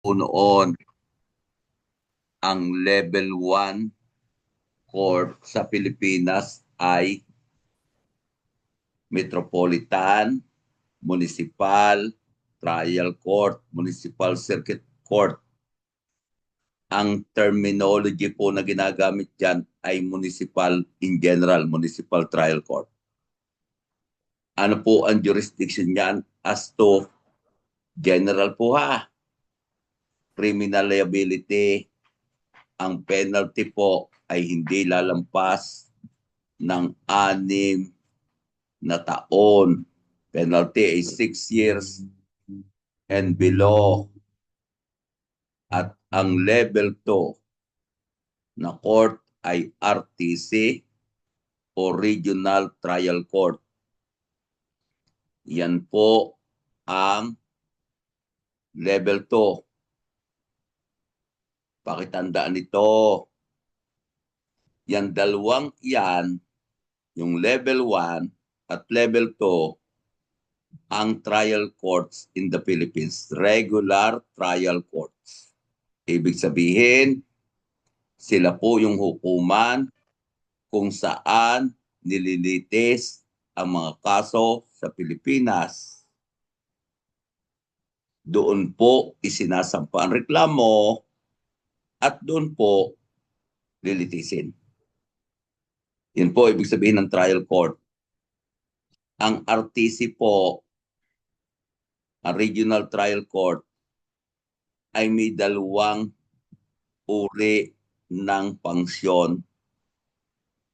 po noon ang level 1 court sa Pilipinas ay Metropolitan, Municipal, Trial Court, Municipal Circuit Court. Ang terminology po na ginagamit dyan ay municipal in general, Municipal Trial Court. Ano po ang jurisdiction niyan as to general po ha? Criminal liability, ang penalty po ay hindi lalampas ng 6 na taon. Penalty ay 6 years and below. At ang level 2 na court ay RTC o Regional Trial Court. Yan po ang level 2. Pakitandaan nito. Yan dalawang yan, yung level 1 at level 2, ang trial courts in the Philippines. Regular trial courts. Ibig sabihin, sila po yung hukuman kung saan nililitis ang mga kaso sa Pilipinas. Doon po isinasampa ang reklamo at doon po lilitisin. Yun po ibig sabihin ng trial court. Ang RTC po, ang Regional Trial Court, ay may dalawang uri ng pangsyon.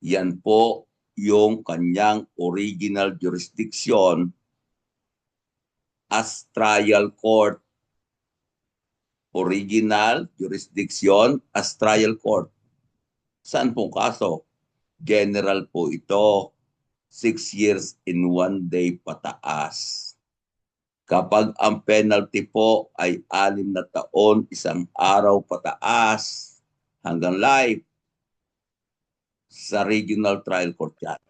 Yan po yung kanyang original jurisdiction as trial court. Original jurisdiction as trial court. Saan pong kaso? General po ito. 6 years in 1 day pataas. Kapag ang penalty po ay 6 na taon, 1 araw pataas hanggang life, sa regional trial court yan.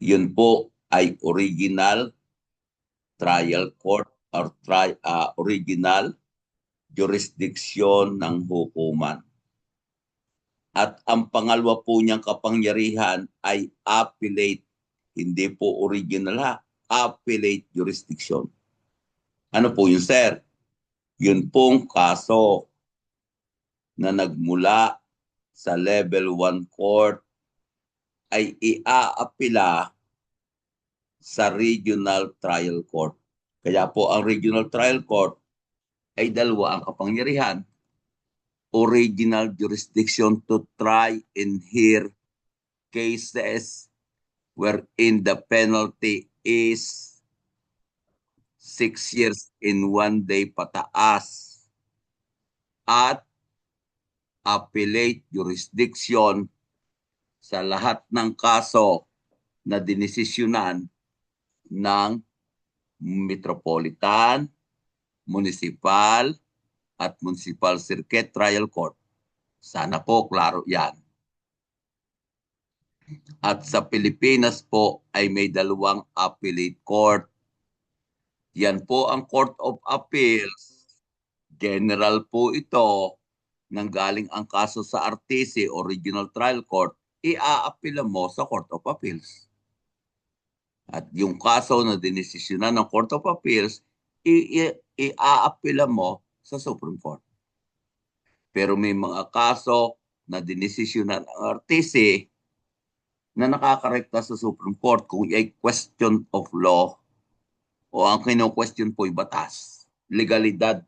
Yun po ay original trial court or original jurisdiction ng hukuman. At ang pangalawa po niyang kapangyarihan ay appellate. Hindi po original ha, appellate jurisdiction. Ano po yun, sir? Yun pong kaso na nagmula sa level 1 court ay iaapila sa regional trial court. Kaya po ang regional trial court ay dalawa ang kapangyarihan. Original jurisdiction to try and hear cases wherein the penalty is 6 years in 1 day pataas at appellate jurisdiction sa lahat ng kaso na dinesisyonan ng Metropolitan, Municipal, at Municipal Circuit Trial Court. Sana po klaro yan. At sa Pilipinas po ay may dalawang appellate court. Yan po ang Court of Appeals. General po ito. Nanggaling ang kaso sa RTC o Regional Trial Court, iaapila mo sa Court of Appeals. At yung kaso na dinesisyonan ng Court of Appeals, iaapila mo sa Supreme Court. Pero may mga kaso na dinesisyonan ng RTC na nakakarekta sa Supreme Court kung ay question of law o ang kino-question po ay batas, legalidad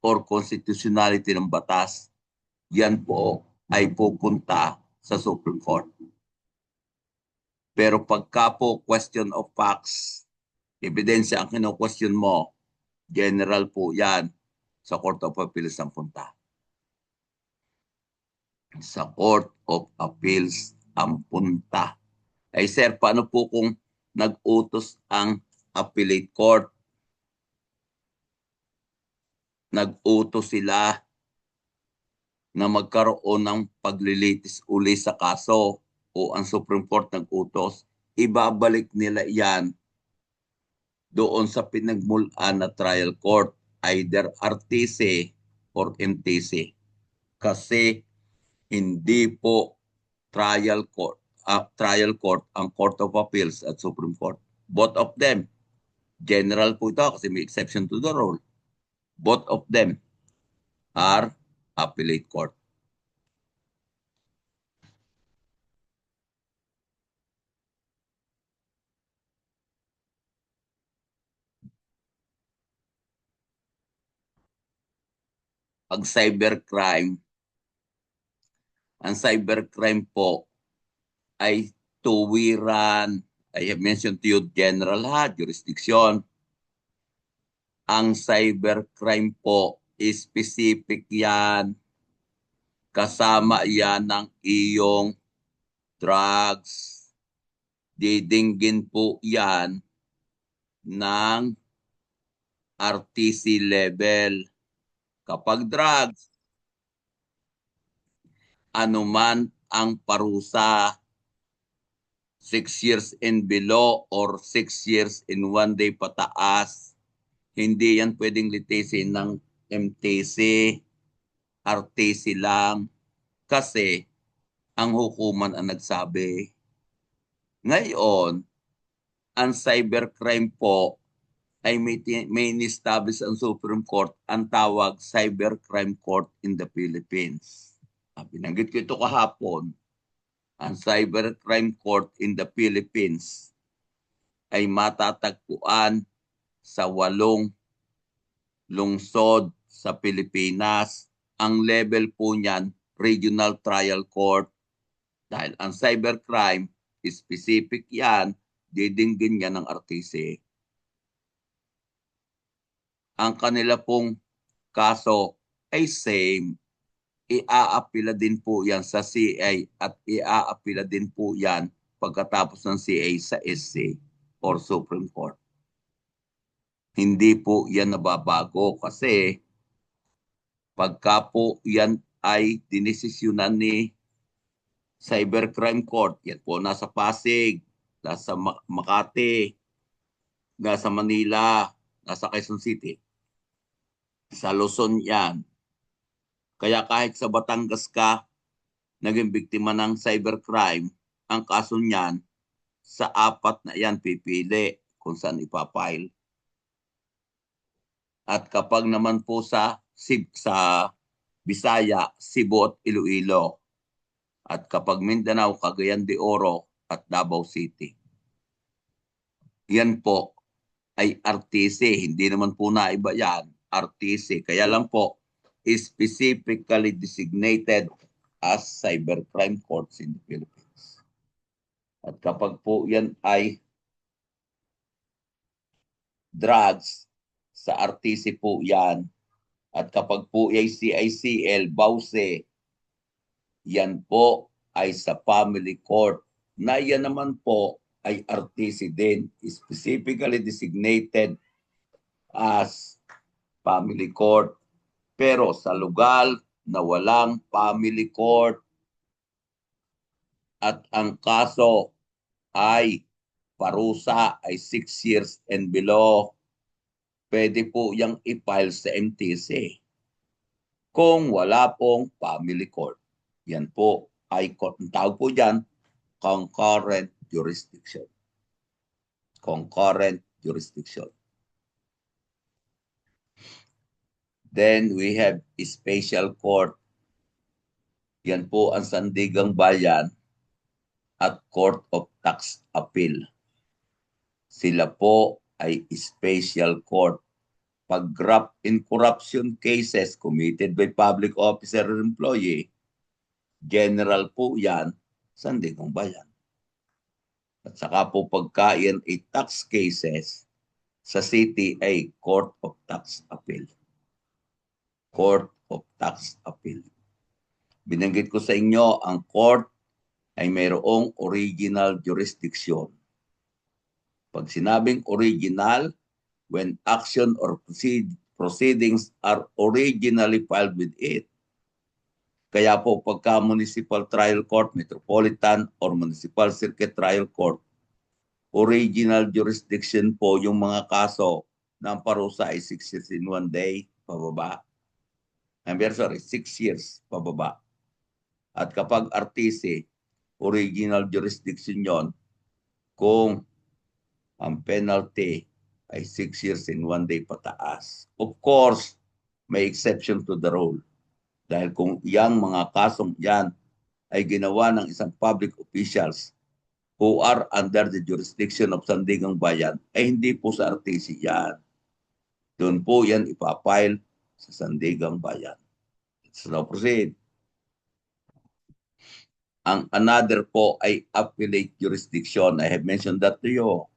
or constitutionality ng batas, yan po ay pupunta sa Supreme Court. Pero pagka po question of facts, ebidensya ang kino-question mo, general po yan, sa Court of Appeals ang punta. Sa Court of Appeals ang punta. Ay sir, paano po kung nag-utos ang appellate court? Nag-utos sila na magkaroon ng paglilitis uli sa kaso o ang Supreme Court nag-utos, ibabalik nila yan doon sa pinagmulan na trial court either RTC or MTC. Kasi hindi po trial court ang Court of Appeals at Supreme Court. Both of them, general po ito kasi may exception to the rule. Both of them are appellate court. Pag cybercrime, ang cybercrime po ay tuwiran. I have mentioned to you general jurisdiction. Ang cybercrime po, specific yan. Kasama yan ng iyong drugs. Didinggin po yan ng RTC level. Kapag drugs, anuman ang parusa, 6 years and below or 6 years in 1 day pataas, hindi yan pwedeng litisin ng MTC, RTC lang, kasi ang hukuman ang nagsabi. Ngayon, ang cybercrime po ay may establish ang Supreme Court ang tawag Cybercrime Court in the Philippines. Binanggit ko ito kahapon. Ang Cybercrime Court in the Philippines ay matatagpuan sa 8 lungsod sa Pilipinas. Ang level po niyan, Regional Trial Court. Dahil ang cybercrime, specific yan, didinggin yan ng RTC. Ang kanila pong kaso ay same. Iaapila din po yan sa CA at iaapila din po yan pagkatapos ng CA sa SC or Supreme Court. Hindi po yan nababago kasi pagka po yan ay dinesisyonan ni Cybercrime Court, yan po nasa Pasig, nasa Makati, nasa Manila, nasa Quezon City. Sa Luzon yan. Kaya kahit sa Batangas ka, naging biktima ng cybercrime, ang kaso niyan, sa 4 na yan pipili kung saan ipapile. At kapag naman po sa Bisaya, Cebu at Iloilo. At kapag Mindanao, Cagayan de Oro at Davao City. Yan po ay RTC. Hindi naman po naiba yan. RTC. Kaya lang po, specifically designated as cybercrime courts in the Philippines. At kapag po yan ay drugs, sa RTC po yan. At kapag po ay CICL, BAUSE, yan po ay sa family court. Na yan naman po ay RTC din, specifically designated as family court. Pero sa lugar na walang family court at ang kaso ay parusa ay 6 years and below, pwede po yung i-file sa MTC. Kung wala pong family court, yan po ay court. Ang tawag po dyan, concurrent jurisdiction. Concurrent jurisdiction. Then we have a special court. Yan po ang Sandigang Bayan at Court of Tax Appeal. Sila po ay special court. Pag graft in corruption cases committed by public officer or employee, general po yan, Sandigang Bayan. At saka po pagkain ay tax cases, sa city ay Court of Tax Appeal. Court of Tax Appeal. Binanggit ko sa inyo, ang court ay mayroong original jurisdiction. Pag sinabing original, when action or proceedings are originally filed with it. Kaya po pagka municipal trial court, metropolitan, or municipal circuit trial court, original jurisdiction po yung mga kaso ng parusa ay 6 years in 1 day pababa. Sorry, 6 years pababa. At kapag artise, original jurisdiction yon kung ang penalty ay 6 years in 1 day pataas. Of course, may exception to the rule. Dahil kung yang mga kasong yan ay ginawa ng isang public officials who are under the jurisdiction of Sandigang Bayan, ay hindi po sa RTC yan. Doon po yan ipapile sa Sandigang Bayan. Let's now proceed. Ang another po ay appellate jurisdiction. I have mentioned that to you.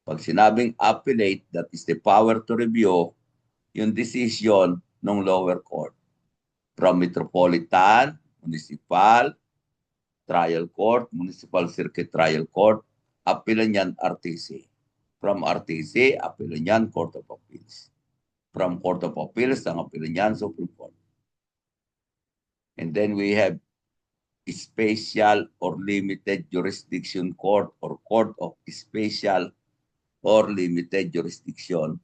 Pag sinabing appellate, that is the power to review yung decision ng lower court. From Metropolitan, Municipal, Trial Court, Municipal Circuit Trial Court, appealan yan RTC. From RTC, appealan yan Court of Appeals. From Court of Appeals, ang appealan yan Supreme Court. And then we have Special or Limited Jurisdiction Court or Court of Special or Limited Jurisdiction.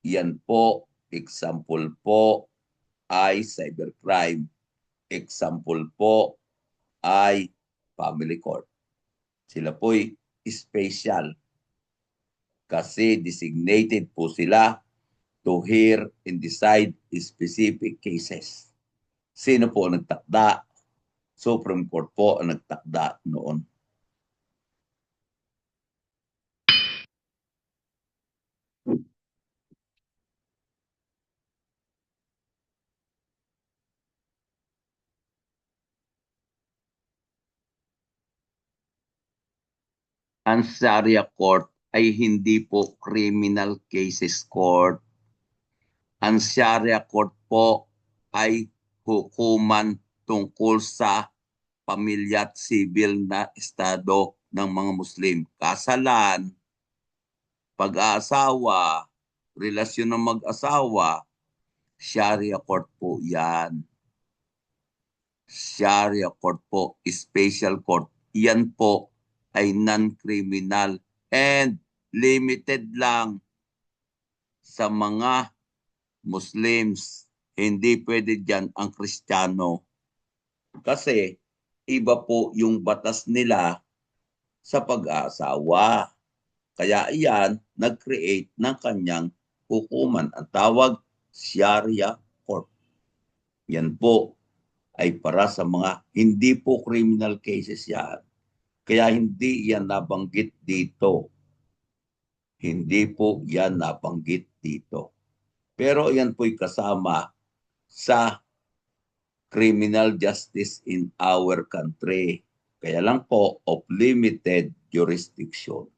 Yan po, example po ay cybercrime. Example po ay family court. Sila po'y special kasi designated po sila to hear and decide specific cases. Sino po ang nagtakda? Supreme Court po ang nagtakda noon. Ang Sharia Court ay hindi po criminal cases court. Ang Sharia Court po ay hukuman tungkol sa pamilya at civil na estado ng mga Muslim. Kasalan, pag-aasawa, relasyon ng mag-asawa, Sharia Court po yan. Sharia Court po, special court. Yan po ay non-criminal and limited lang sa mga Muslims. Hindi pwede dyan ang Kristiyano. Kasi iba po yung batas nila sa pag-aasawa. Kaya iyan, nag-create ng kanyang hukuman. Ang tawag, Sharia Court. Yan po ay para sa mga hindi po criminal cases yan. Kaya hindi yan nabanggit dito. Hindi po yan nabanggit dito. Pero yan po'y kasama sa criminal justice in our country. Kaya lang po of limited jurisdiction.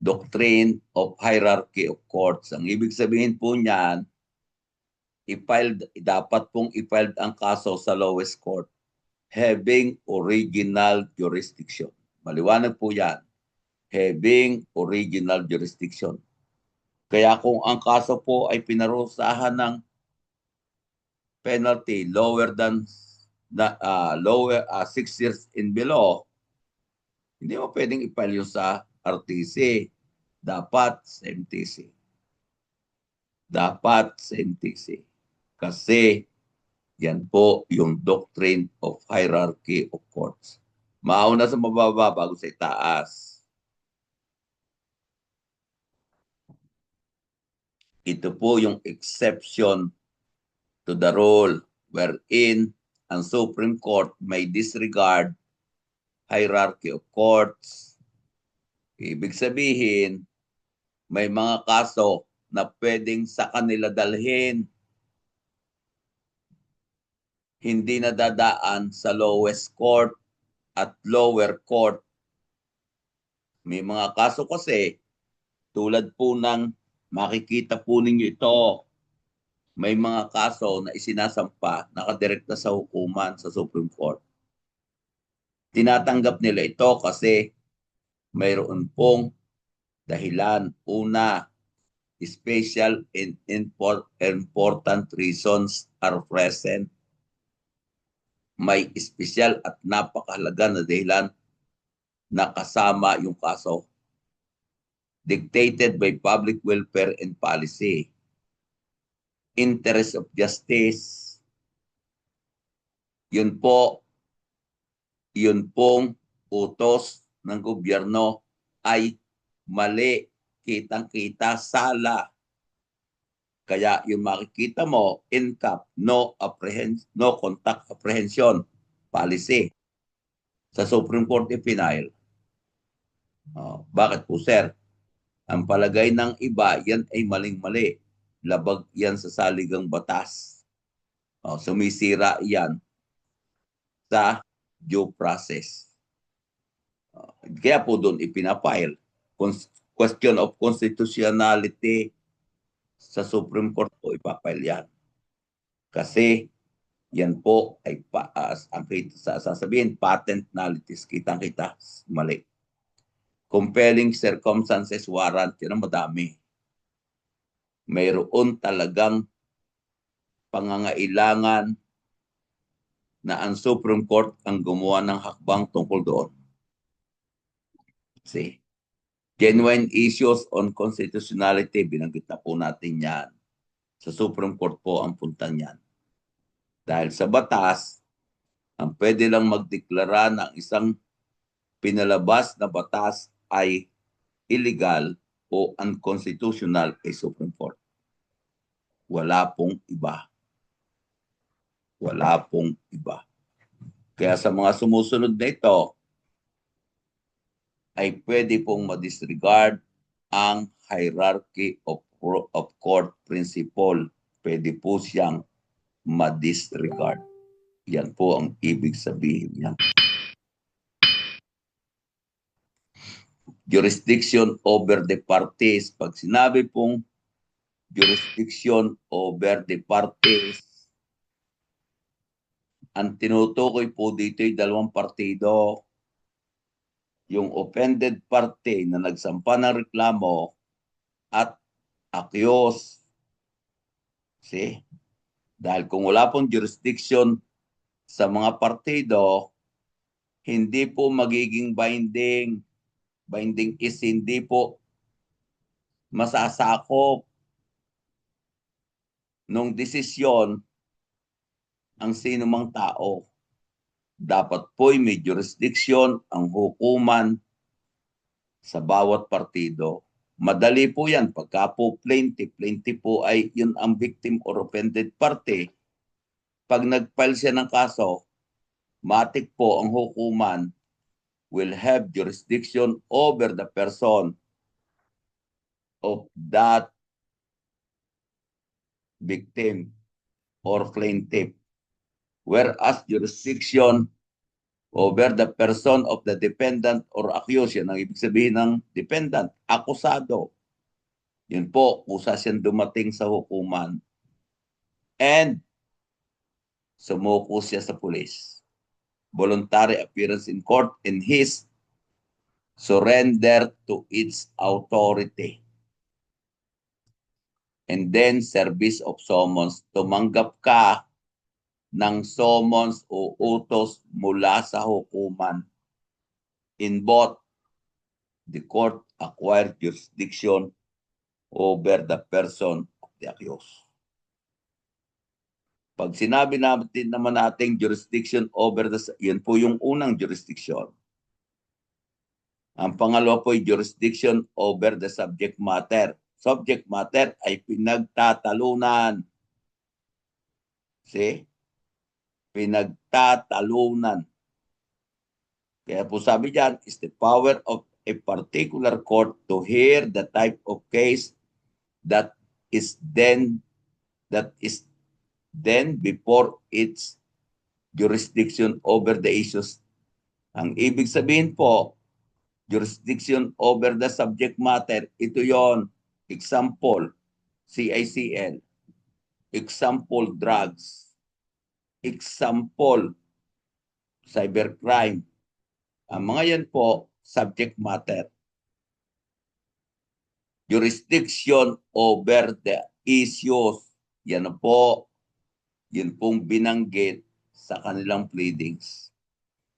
Doctrine of hierarchy of courts. Ang ibig sabihin po niyan, dapat pong i-filed ang kaso sa lowest court having original jurisdiction. Maliwanag po yan. Having original jurisdiction. Kaya kung ang kaso po ay pinarusahan ng penalty lower than 6 years and below, hindi mo pwedeng i-file yun sa RTC. Dapat sa MTC. Dapat sa MTC. Kasi yan po yung doctrine of hierarchy of courts. Mauna sa mababa bago sa itaas. Ito po yung exception to the rule wherein ang Supreme Court may disregard hierarchy of courts. Ibig sabihin, may mga kaso na pwedeng sa kanila dalhin, hindi nadadaan sa lowest court at lower court. May mga kaso kasi, tulad po ng makikita po ninyo ito, may mga kaso na isinasampa, nakadirekta sa hukuman sa Supreme Court. Tinatanggap nila ito kasi mayroon pong dahilan. Una, special and important reasons are present. May espesyal at napakahalaga na dahilan na kasama yung kaso. Dictated by public welfare and policy, interest of justice. Yun pong utos ng gobyerno ay mali, kitang-kita, sala. Kaya yung makikita mo, NCAP, no contact apprehension policy. Sa Supreme Court ipinail. Bakit po, sir? Ang palagay ng iba, yan ay maling-mali. Labag yan sa saligang batas. Sumisira yan sa due process. Kaya po doon ipinapile. Question of constitutionality sa Supreme Court po ipapile yan. Kasi yan po ay ang sasabihin, patent nullities, kitang-kita, mali. Compelling circumstances warrant, yun ang madami. Mayroon talagang pangangailangan na ang Supreme Court ang gumawa ng hakbang tungkol doon. See? Genuine issues on constitutionality, binanggit na po natin yan. Sa Supreme Court po ang punta niyan. Dahil sa batas, ang pwede lang magdeklara ng isang pinalabas na batas ay illegal o unconstitutional ay Supreme Court. Wala pong iba. Wala pong iba. Kaya sa mga sumusunod na ito, ay pwede pong ma-disregard ang hierarchy of court principle. Pwede po siyang ma-disregard. Yan po ang ibig sabihin niya. Jurisdiction over the parties. Pag sinabi pong jurisdiction over the parties, ang tinutukoy po dito ay dalawang partido. Yung offended party na nagsampa ng reklamo at accused. See? Dahil kung wala pong jurisdiction sa mga partido, hindi po magiging binding. Binding is hindi po masasakop nung desisyon ang sinumang tao. Dapat po'y may jurisdiction ang hukuman sa bawat partido. Madali po yan. Pagka po plaintiff po ay yun ang victim or offended party. Pag nag-file siya ng kaso, matik po ang hukuman will have jurisdiction over the person of that victim or plaintiff. Whereas jurisdiction over the person of the defendant or accused, yan ang ibig sabihin ng defendant, akusado. Yun po, kusa siyang dumating sa hukuman. And sumuko siya sa pulis. Voluntary appearance in court and his surrender to its authority. And then service of summons. Tumanggap ka ng summons o utos mula sa hukuman. In both, the court acquired jurisdiction over the person of the accused. Pag sinabi naman natin jurisdiction over yun po yung unang jurisdiction. Ang pangalawa po ay jurisdiction over the subject matter. Subject matter ay pinagtatalunan. See? Pinagtatalunan. Kaya po sabi dyan, is the power of a particular court to hear the type of case that is then before its jurisdiction over the issues. Ang ibig sabihin po, jurisdiction over the subject matter, ito yon. Example, CICL. Example, drugs. Example, cybercrime. Ang mga yan po, subject matter. Jurisdiction over the issues. Yan po, yun pong binanggit sa kanilang pleadings.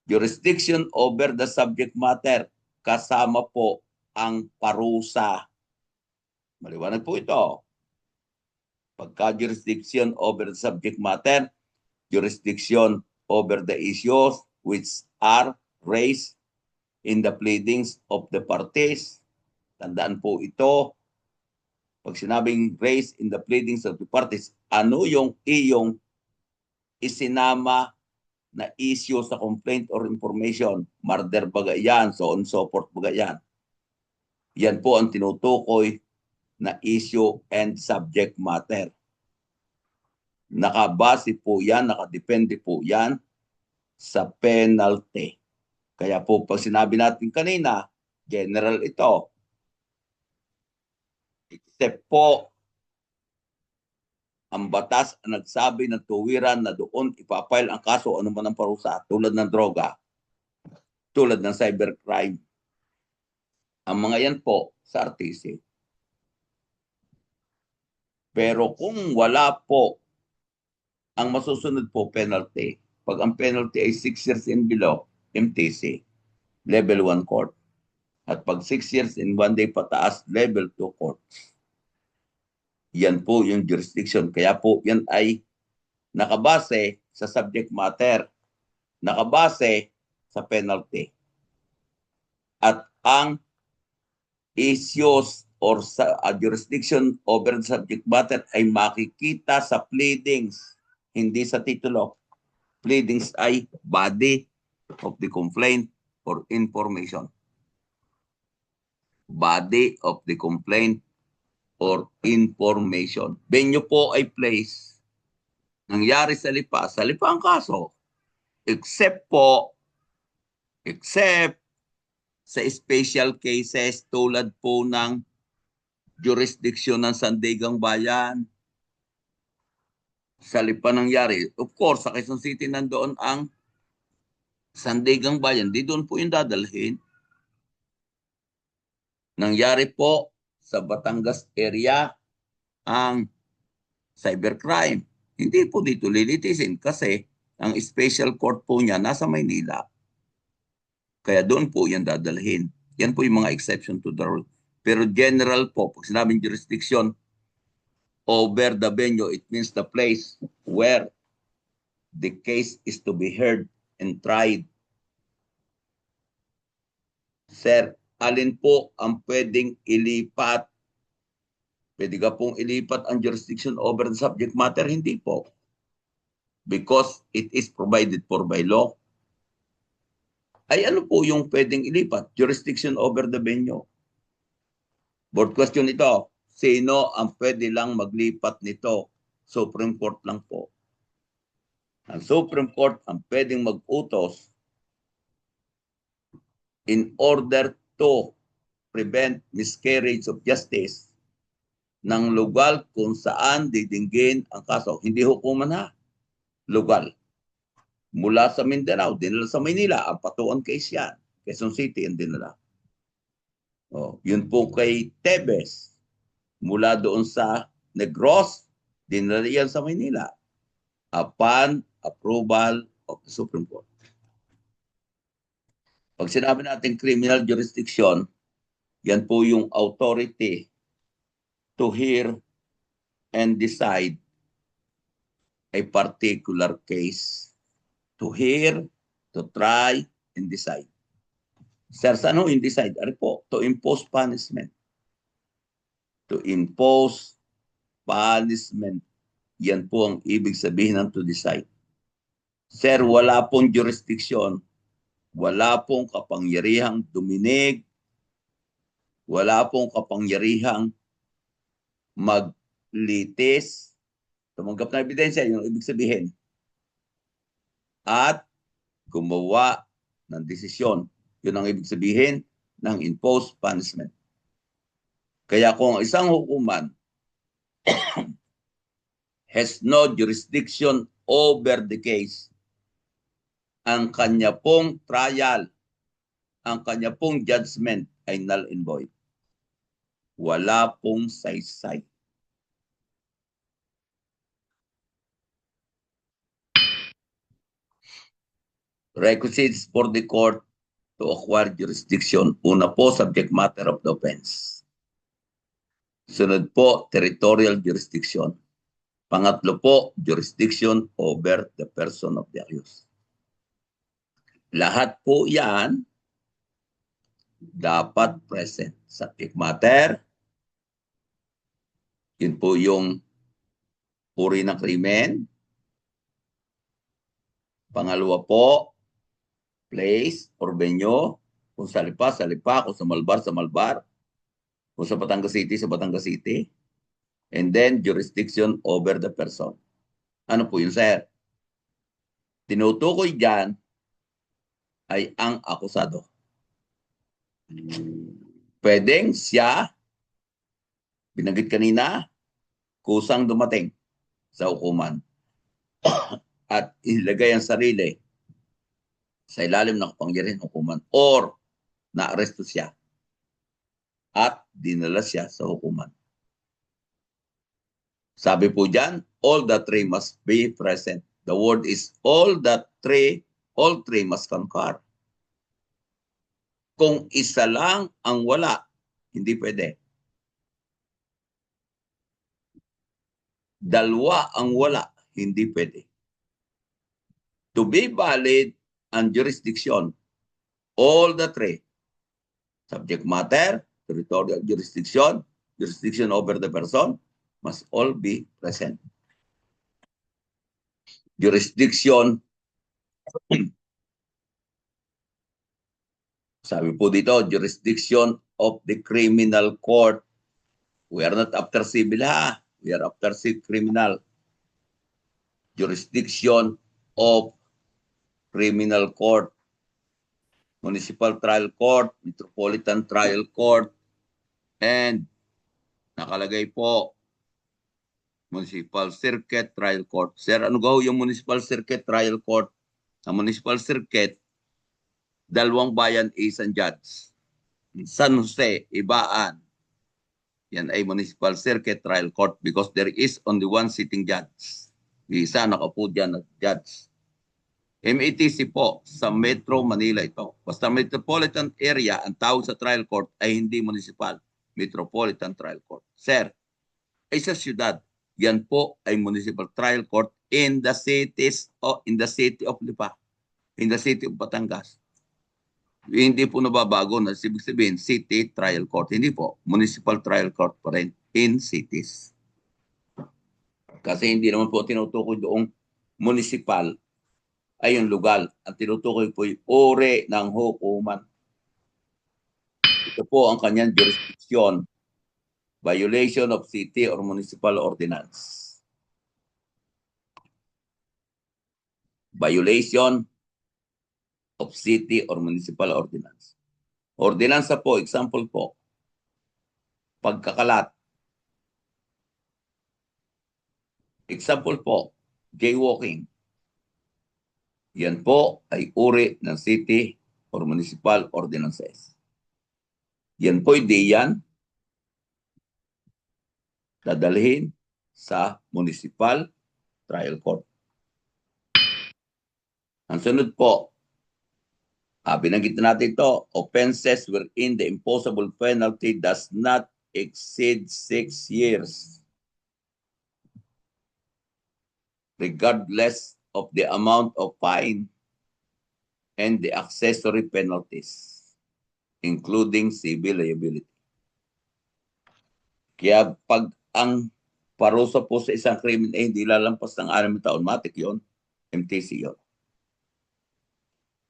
Jurisdiction over the subject matter, kasama po ang parusa. Maliwanag po ito. Pagka jurisdiction over the subject matter, jurisdiction over the issues which are raised in the pleadings of the parties. Tandaan po ito. Pag sinabing raised in the pleadings of the parties, ano yung iyong isinama na issue sa complaint or information? Murder baga yan, so on so forth baga yan. Yan po ang tinutukoy na issue and subject matter. Nakabase po yan, nakadepende po yan sa penalty. Kaya po pag sinabi natin kanina, general ito. Except po ang batas ang nagsabi ng tuwiran na doon ipapile ang kaso anuman ang parusa tulad ng droga, tulad ng cybercrime. Ang mga yan po sa RTC. Pero kung wala po, ang masusunod po penalty. Pag ang penalty ay 6 years and below, MTC, level 1 court. At pag 6 years and 1 day pataas, level 2 court. Yan po yung jurisdiction. Kaya po yan ay nakabase sa subject matter, nakabase sa penalty. At ang issues or sa jurisdiction over the subject matter ay makikita sa pleadings, hindi sa titulo. Pleadings ay body of the complaint or information. Body of the complaint or information. Venue po ay place. Nangyari sa lipa ang kaso. Except sa special cases tulad po ng jurisdiction ng Sandigang Bayan, sa lipa nangyari. Of course, sa Quezon City nandoon ang Sandigang Bayan, di doon po yung dadalhin. Nangyari po sa Batangas area ang cybercrime. Hindi po dito lilitisin kasi ang special court po niya nasa Maynila. Kaya doon po yan dadalhin. Yan po yung mga exception to the rule. Pero general po, pag sinabing jurisdiction over the venue, it means the place where the case is to be heard and tried. Sir, alin po ang pwedeng ilipat? Pwede ka pong ilipat ang jurisdiction over the subject matter? Hindi po. Because it is provided for by law. Ay ano po yung pwedeng ilipat? Jurisdiction over the venue. Board question ito. Sino ang pwede lang maglipat nito? Supreme Court lang po. Ang Supreme Court ang pwedeng mag-utos in order to prevent miscarriage of justice ng lugar kung saan didinggin ang kaso. Hindi hukuman ha. Lugar. Mula sa Mindanao, dinala sa Maynila, ang patuan case yan. Quezon City ang dinala. Yun po kay Tebes. Mula doon sa Negros, dinala yan sa Maynila. Upon approval of the Supreme Court. Pag sinabi natin criminal jurisdiction, yan po yung authority to hear and decide a particular case. To hear, to try, and decide. Sir, saan ho in decide? Ano po? To impose punishment. To impose punishment. Yan po ang ibig sabihin ng to decide. Sir, wala pong jurisdiction. Wala pong kapangyarihang duminig. Wala pong kapangyarihang maglitis. Tumanggap na ebidensya, yung ibig sabihin. At gumawa ng desisyon. Yun ang ibig sabihin ng imposed punishment. Kaya kung isang hukuman has no jurisdiction over the case, ang kanya pong trial, ang kanya pong judgment ay null and void. Wala pong saysay. Requisites for the court to acquire jurisdiction. Una po, subject matter of the offense. Sunod po, territorial jurisdiction. Pangatlo po, jurisdiction over the person of the accused. Lahat po yan dapat present. Subject matter, yun po yung uri ng krimen. Pangalawa po, place or venue. Kung sa Lipa, sa Lipa. Kung sa Malbar, sa Malbar. Kung sa Batangas City, sa Batangas City. And then, jurisdiction over the person. Ano po yun, sir? Tinutukoy dyan ay ang akusado. Pwedeng siya, binanggit kanina, kusang dumating sa hukuman at ilagay ang sarili sa ilalim ng kapangyarihan ng hukuman or naaresto siya at dinala siya sa hukuman. Sabi po dyan, all the three must be present. The word is all three must concur. Kung isa lang ang wala, hindi pwede. Dalawa ang wala, hindi pwede. To be valid ang jurisdiction, all the three, subject matter, territorial jurisdiction, jurisdiction over the person, must all be present. Jurisdiction, sabi po dito, jurisdiction of the criminal court. We are not after civil ha. We are after criminal. Jurisdiction of criminal court, municipal trial court, metropolitan trial court, and nakalagay po municipal circuit trial court. Sir, ano gaw yung municipal circuit trial court? Ang municipal circuit, dalawang bayan isang judge. San Jose, Ibaan. Yan ay municipal circuit trial court because there is only one sitting judge. Isa nakaupo dyan na judge. METC po sa Metro Manila ito. Basta metropolitan area, ang tawag sa trial court ay hindi municipal. Metropolitan trial court. Sir, ay sa syudad, yan po ay municipal trial court in the cities o in the city of Lipa, in the city of Batangas. Hindi po nababago na ibig sabihin city trial court. Hindi po, municipal trial court pa rin in cities. Kasi hindi naman po tinutukoy doong municipal ay yung lugar. Ang tinutukoy po yung uri ng hukuman. Ito po ang kanyang jurisdiction. Violation of city or municipal ordinance. Violation of city or municipal ordinance. Ordinansa po, example po, pagkakalat. Example po, jaywalking. Yan po ay uri ng city or municipal ordinances. Yan po hindi yan dadalhin sa municipal trial court. Ang sunod po, binanggit na natin ito, offenses wherein the imposable penalty does not exceed 6 years. Regardless of the amount of fine and the accessory penalties, including civil liability. Kaya pag ang parusa po sa isang krimen ay hindi lalampas ng 6 taon, matik yun, MTC yun.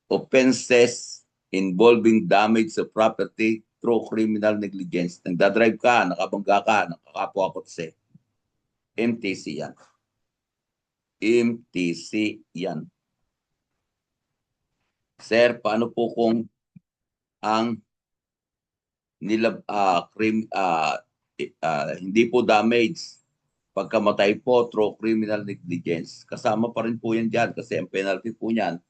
Offenses involving damage sa property through criminal negligence. Nagdadrive ka, nakabangga ka, nakakapwa kotse. MTC yan. MTC yan. Sir, paano po kung ang hindi po damage pagkamatay po through criminal negligence? Kasama pa rin po yan dyan kasi ang penalty po niyan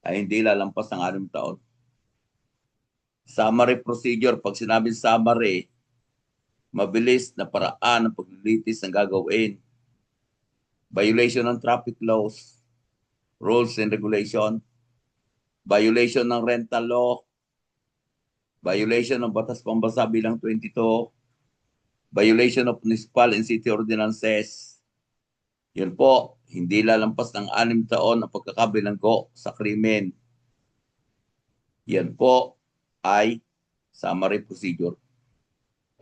ay hindi lalampas ng 6 taon. Summary procedure, pag sinabing summary, mabilis na paraan ng paglilitis ng gagawin. Violation ng traffic laws, rules and regulation, violation ng rental law, violation ng Batas Pambasa bilang 22, violation of municipal and city ordinances. Yun po, hindi lalampas ng 6 taon ang pagkakabilanggo sa krimen. Yan po ay summary procedure.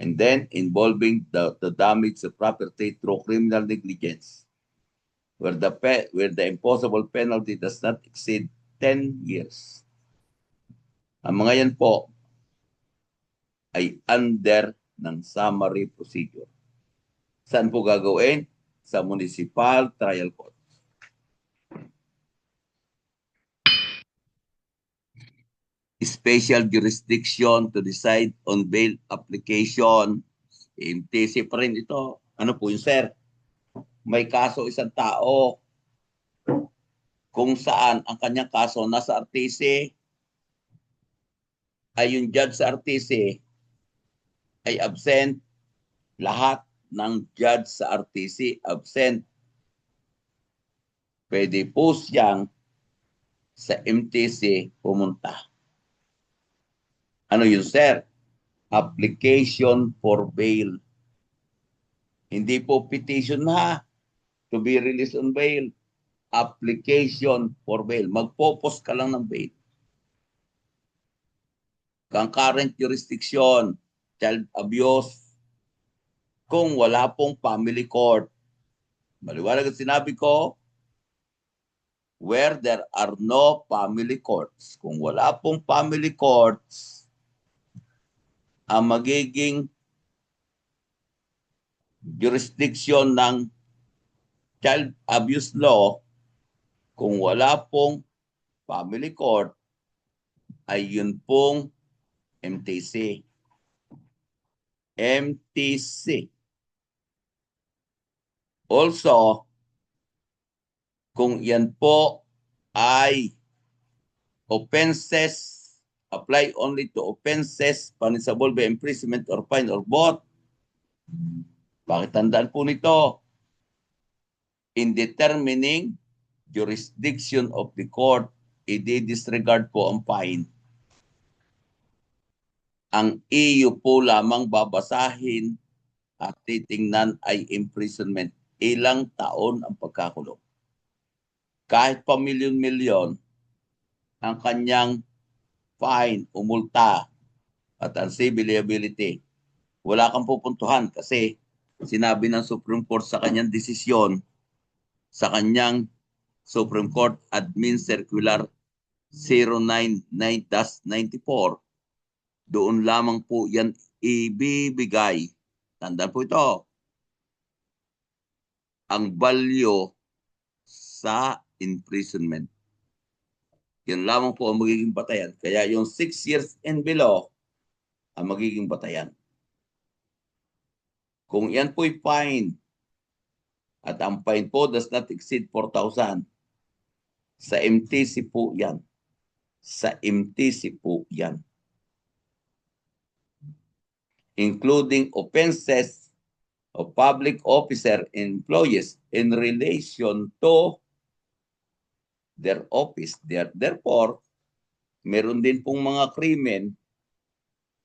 And then involving the damage to property through criminal negligence, where the imposable penalty does not exceed 10 years. Ang mga yan po ay under ng summary procedure. Saan po gagawin? Sa municipal trial court. Special jurisdiction to decide on bail application. MTC pa rin ito. Ano po yun, sir? May kaso isang tao kung saan ang kanyang kaso nasa RTC, ay yung judge sa RTC ay absent. Lahat ng judge sa RTC absent. Pwede po siyang sa MTC pumunta. Ano yun, sir? Application for bail. Hindi po petition na to be released on bail. Application for bail. Magpo-post ka lang ng bail. Concurrent jurisdiction, child abuse, kung wala pong family court. Maliwanag ang sinabi ko, where there are no family courts. Kung wala pong family courts, ang magiging jurisdiction ng child abuse law, kung wala pong family court, ay yun pong MTC. MTC. Also, kung yan po ay offenses, apply only to offenses punishable by imprisonment or fine or both. Bakit tandaan po nito? In determining jurisdiction of the court, i-disregard po ang fine. Ang EU po lamang babasahin at titingnan ay imprisonment. Ilang taon ang pagkakulong. Kahit pa milyon-milyon ang kanyang fine, umulta, at uncivil liability, wala kang pupuntuhan kasi sinabi ng Supreme Court sa kanyang desisyon, sa kanyang Supreme Court Admin Circular 099-94, doon lamang po yan ibibigay. Tandaan po ito, ang value sa imprisonment. Yan lamang po ang magiging batayan. Kaya yung 6 years and below ang magiging batayan. Kung yan po'y fine at ang fine po does not exceed 4,000, sa MTC po yan. Sa MTC po yan. Including offenses of public officer and employees in relation to their office. Therefore, meron din pong mga krimen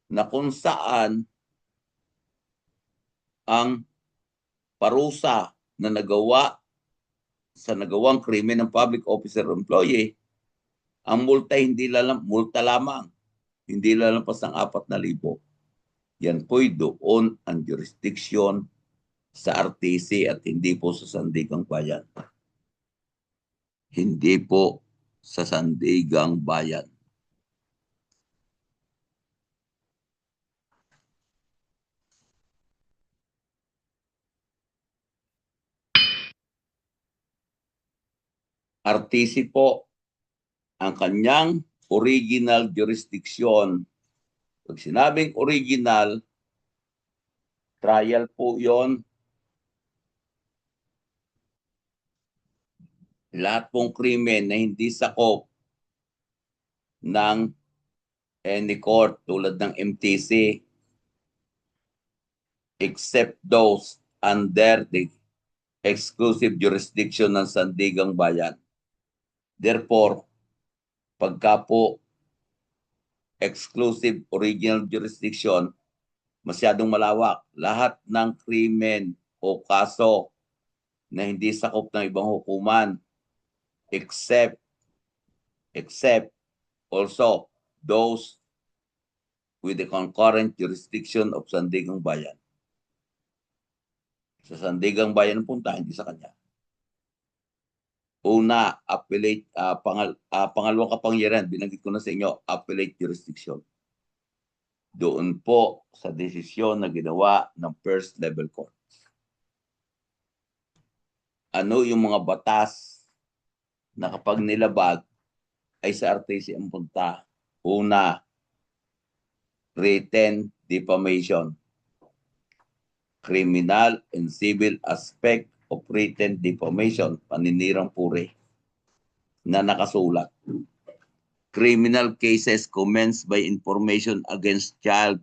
na kung saan ang parusa na nagawa sa nagawang krimen ng public officer or employee, ang multa multa lamang, hindi lalampas ng 4,000. Yan po'y doon ang jurisdiction sa RTC at hindi po sa Sandigang Bayan. Hindi po sa Sandigang Bayan. RTC po ang kanyang original jurisdiction. Pag sinabing original, trial po yon. Lahat pong krimen na hindi sakop ng any court tulad ng MTC, except those under the exclusive jurisdiction ng Sandigang Bayan. Therefore, Pagka po exclusive original jurisdiction, masyadong malawak. Lahat ng krimen o kaso na hindi sakop ng ibang hukuman except also those with the concurrent jurisdiction of Sandigang Bayan. Sa Sandigang Bayan ang punta, hindi sa kanya. Una, appellate, pangalawang kapangyarihan, binanggit ko na sa inyo, appellate jurisdiction. Doon po sa desisyon na ginawa ng first level court. Ano yung mga batas na kapag nilabag ay sa RTC ang punta? Una, written defamation. Criminal and civil aspect of written defamation, paninirang puri, na nakasulat. Criminal cases commenced by information against child.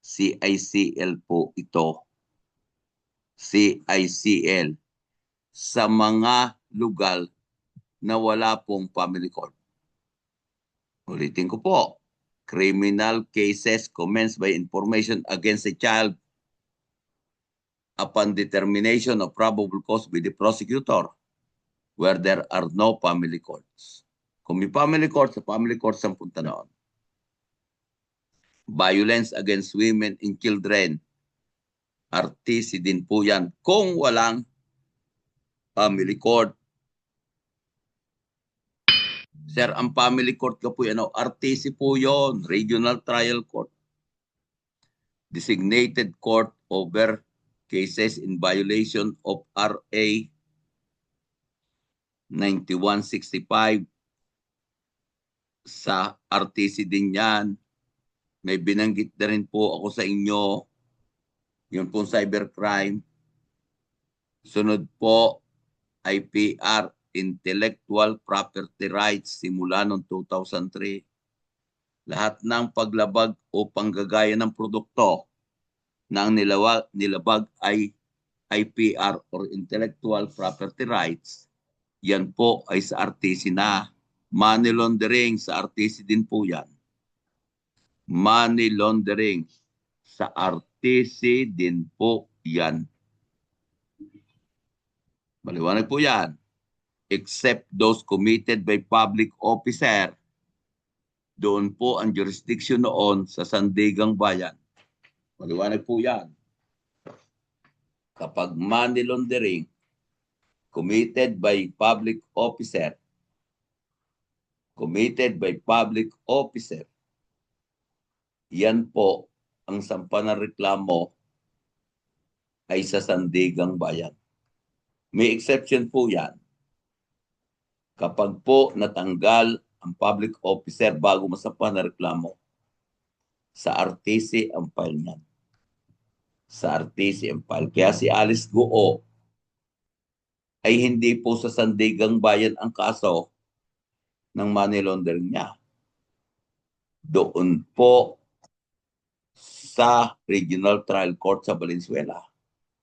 CICL po ito. CICL. Sa mga lugar na wala pong family court. Ulitin ko po. Criminal cases commenced by information against a child upon determination of probable cause by the prosecutor where there are no family courts. Kung may family court, sa family court ang punta noon. Violence against women and children. RTC din po yan kung walang family court. Sir, ang family court ka po yan, RTC po yon, Regional Trial Court. Designated court over cases in violation of RA 9165. Sa RTC din yan. May binanggit na rin po ako sa inyo, yung pong cybercrime. Sunod po, IPR, Intellectual Property Rights, simula noong 2003. Lahat ng paglabag o panggagaya ng produkto na ang nilabag ay IPR or Intellectual Property Rights, yan po ay sa RTC na. Money laundering, sa RTC din po yan. Money laundering, sa RTC din po yan. Maliwanag po yan. Except those committed by public officer. Doon po ang jurisdiction noon sa Sandigang Bayan. Maliwanag po yan. Kapag money laundering committed by public officer, yan po ang sampa ng reklamo ay sa Sandigang Bayan. May exception po yan. Kapag po natanggal ang public officer bago masampa na reklamo, sa RTC ang file niyan. Sa RTC ang file. Kaya si Alice Guo ay hindi po sa Sandigang Bayan ang kaso ng money laundering niya. Doon po sa Regional Trial Court sa Valenzuela.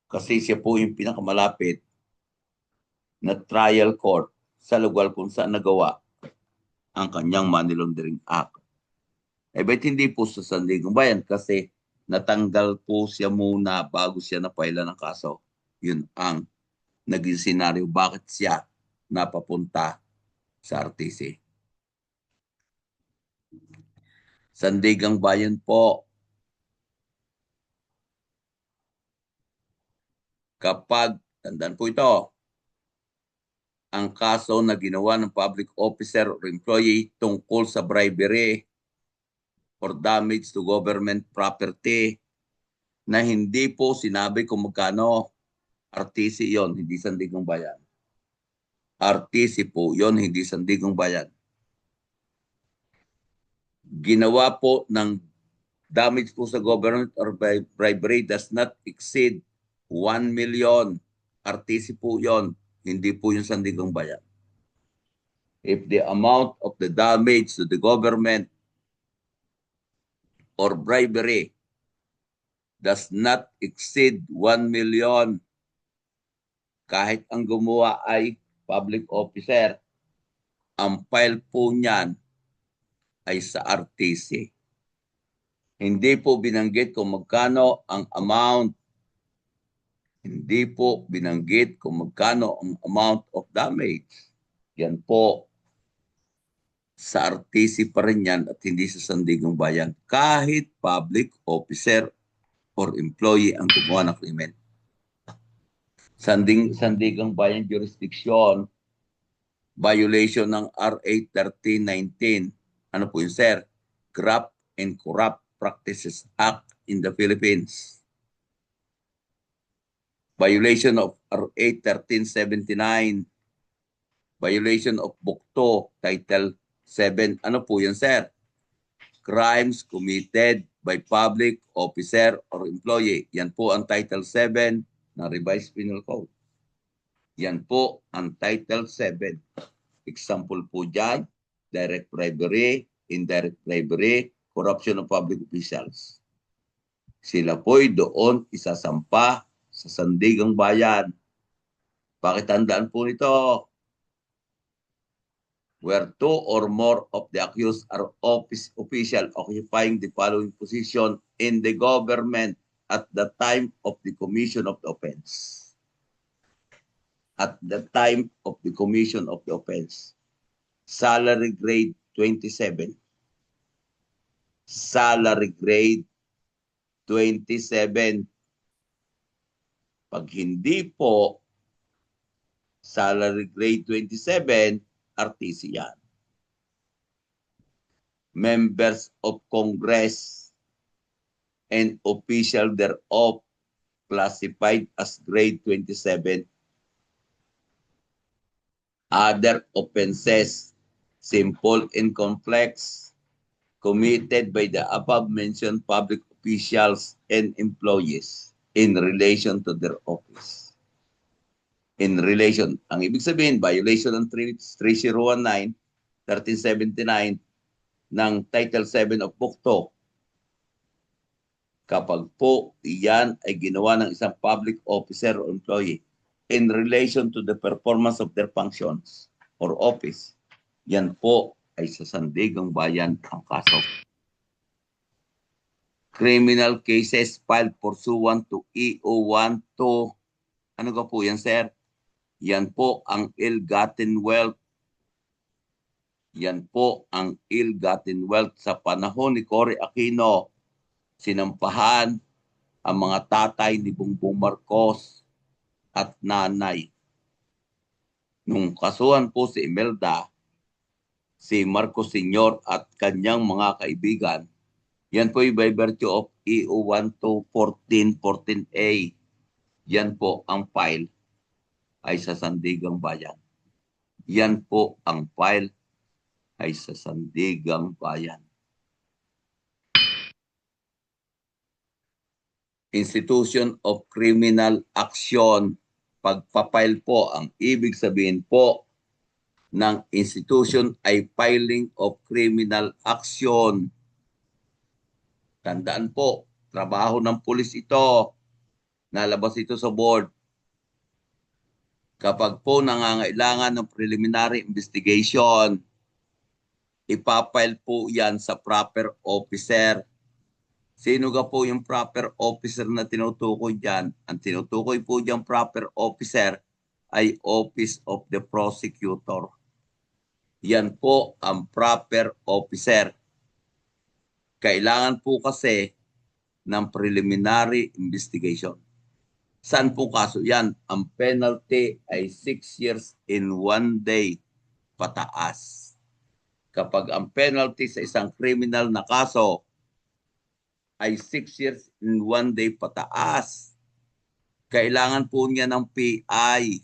Kasi siya po yung pinakamalapit na trial court sa lugar kung saan nagawa ang kanyang money laundering act. Eh ba't hindi po sa Sandigang Bayan? Kasi natanggal po siya muna bago siya napaila ng kaso. Yun ang naging senaryo bakit siya napapunta sa RTC. Sandigang Bayan po. Kapag, tandaan po ito, ang kaso na ginawa ng public officer or employee tungkol sa bribery or damage to government property na hindi po sinabi kung magkano, RTC yon, hindi Sandigang Bayan. RTC po yon, hindi Sandigang Bayan. Ginawa po ng damage po sa government or bribery does not exceed 1 million. RTC po yon, hindi po yung Sandigang Bayan. If the amount of the damage to the government or bribery does not exceed 1 million, kahit ang gumawa ay public officer, ang file po niyan ay sa RTC. Hindi po binanggit kung magkano ang amount. Hindi po binanggit kung magkano ang amount of damage. Yan po, sa RTC pa rin yan at hindi sa Sandigang Bayan. Kahit public officer or employee ang gumawa ng krimen. Sandigang Bayan jurisdiction, violation ng RA 1319. Ano po yun, sir? Graft and Corrupt Practices Act in the Philippines. Violation of RA 1379. Violation of Bukto, Title 7. Ano po yun, sir? Crimes committed by public officer or employee. Yan po ang Title 7 ng Revised Penal Code. Yan po ang Title 7. Example po dyan, direct bribery, indirect bribery, corruption of public officials. Sila po'y doon isasampa sa Sandigang Bayan. Pakitandaan po nito, where two or more of the accused are office official occupying the following position in the government at the time of the commission of the offense. At the time of the commission of the offense. Salary grade 27. Salary grade 27. Pag hindi po salary grade 27, RTC yan. Members of Congress and official thereof classified as grade 27. Other offenses, simple and complex, committed by the above-mentioned public officials and employees in relation to their office. In relation, ang ibig sabihin, violation ng 3019, 1379 ng Title 7 of Bukto. Kapag po iyan ay ginawa ng isang public officer or employee in relation to the performance of their functions or office, yan po ay sa Sandigang Bayan ang kaso. Criminal cases filed pursuant to EO12. Ano ka po yan, sir? Yan po ang ill-gotten wealth. Yan po ang ill-gotten wealth. Sa panahon ni Cory Aquino, sinampahan ang mga tatay ni Bongbong Marcos at nanay. Nung kasuhan po si Imelda, si Marcos Sr. at kanyang mga kaibigan, yan po ay by virtue of EO12 1414A. Yan po ang file ay sa Sandigang Bayan. Yan po ang file ay sa Sandigang Bayan. Institution of Criminal Action. Pagpapile po, ang ibig sabihin po ng institution ay filing of criminal action. Tandaan po, trabaho ng pulis ito. Nalabas ito sa board. Kapag po nangangailangan ng preliminary investigation, ipapile po yan sa proper officer. Sino ka po yung proper officer na tinutukoy dyan? Ang tinutukoy po dyan proper officer ay Office of the Prosecutor. Yan po ang proper officer. Kailangan po kasi ng preliminary investigation. Saan po kaso yan? Ang penalty ay 6 years in 1 day pataas. Kapag ang penalty sa isang criminal na kaso ay 6 years in 1 day pataas, kailangan po niya ng PI.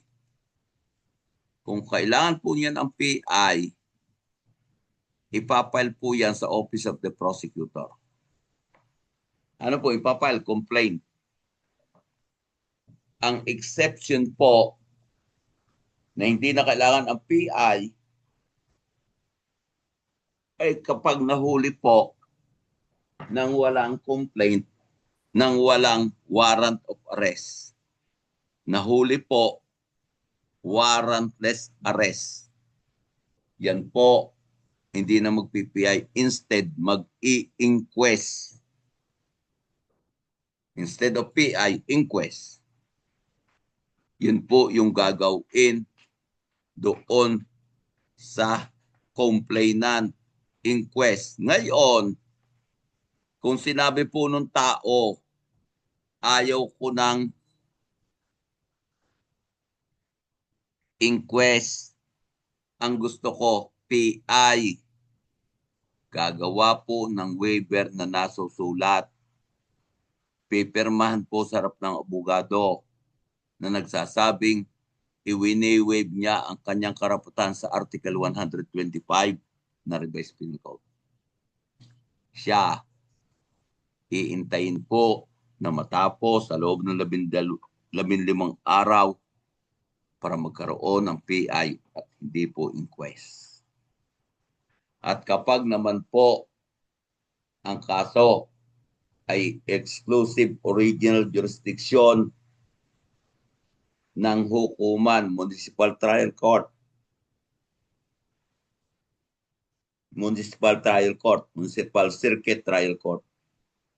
Kung kailangan po niya ng PI, ipapile po yan sa Office of the Prosecutor. Ano po ipapile? Complaint. Ang exception po na hindi na kailangan ang PI ay kapag nahuli po nang walang complaint, nang walang warrant of arrest. Nahuli po, warrantless arrest. yan po, hindi na mag-PPI. Instead, mag-i-inquest. Instead of PI, inquest. Yun po yung gagawin doon sa complainant. Inquest. Ngayon, kung sinabi po nung tao, ayaw ko ng inquest, ang gusto ko, PI, gagawa po ng waiver na nasusulat. Pipirmahan po sa harap ng abogado na nagsasabing iwini-waive niya ang kanyang karapatan sa Article 125 na Revised Penal Code. Siya, iintayin po na matapos sa loob ng 15 araw para magkaroon ng PI at hindi po inquest. At kapag naman po ang kaso ay exclusive original jurisdiction ng hukuman, Municipal Trial Court, Municipal Circuit Trial Court,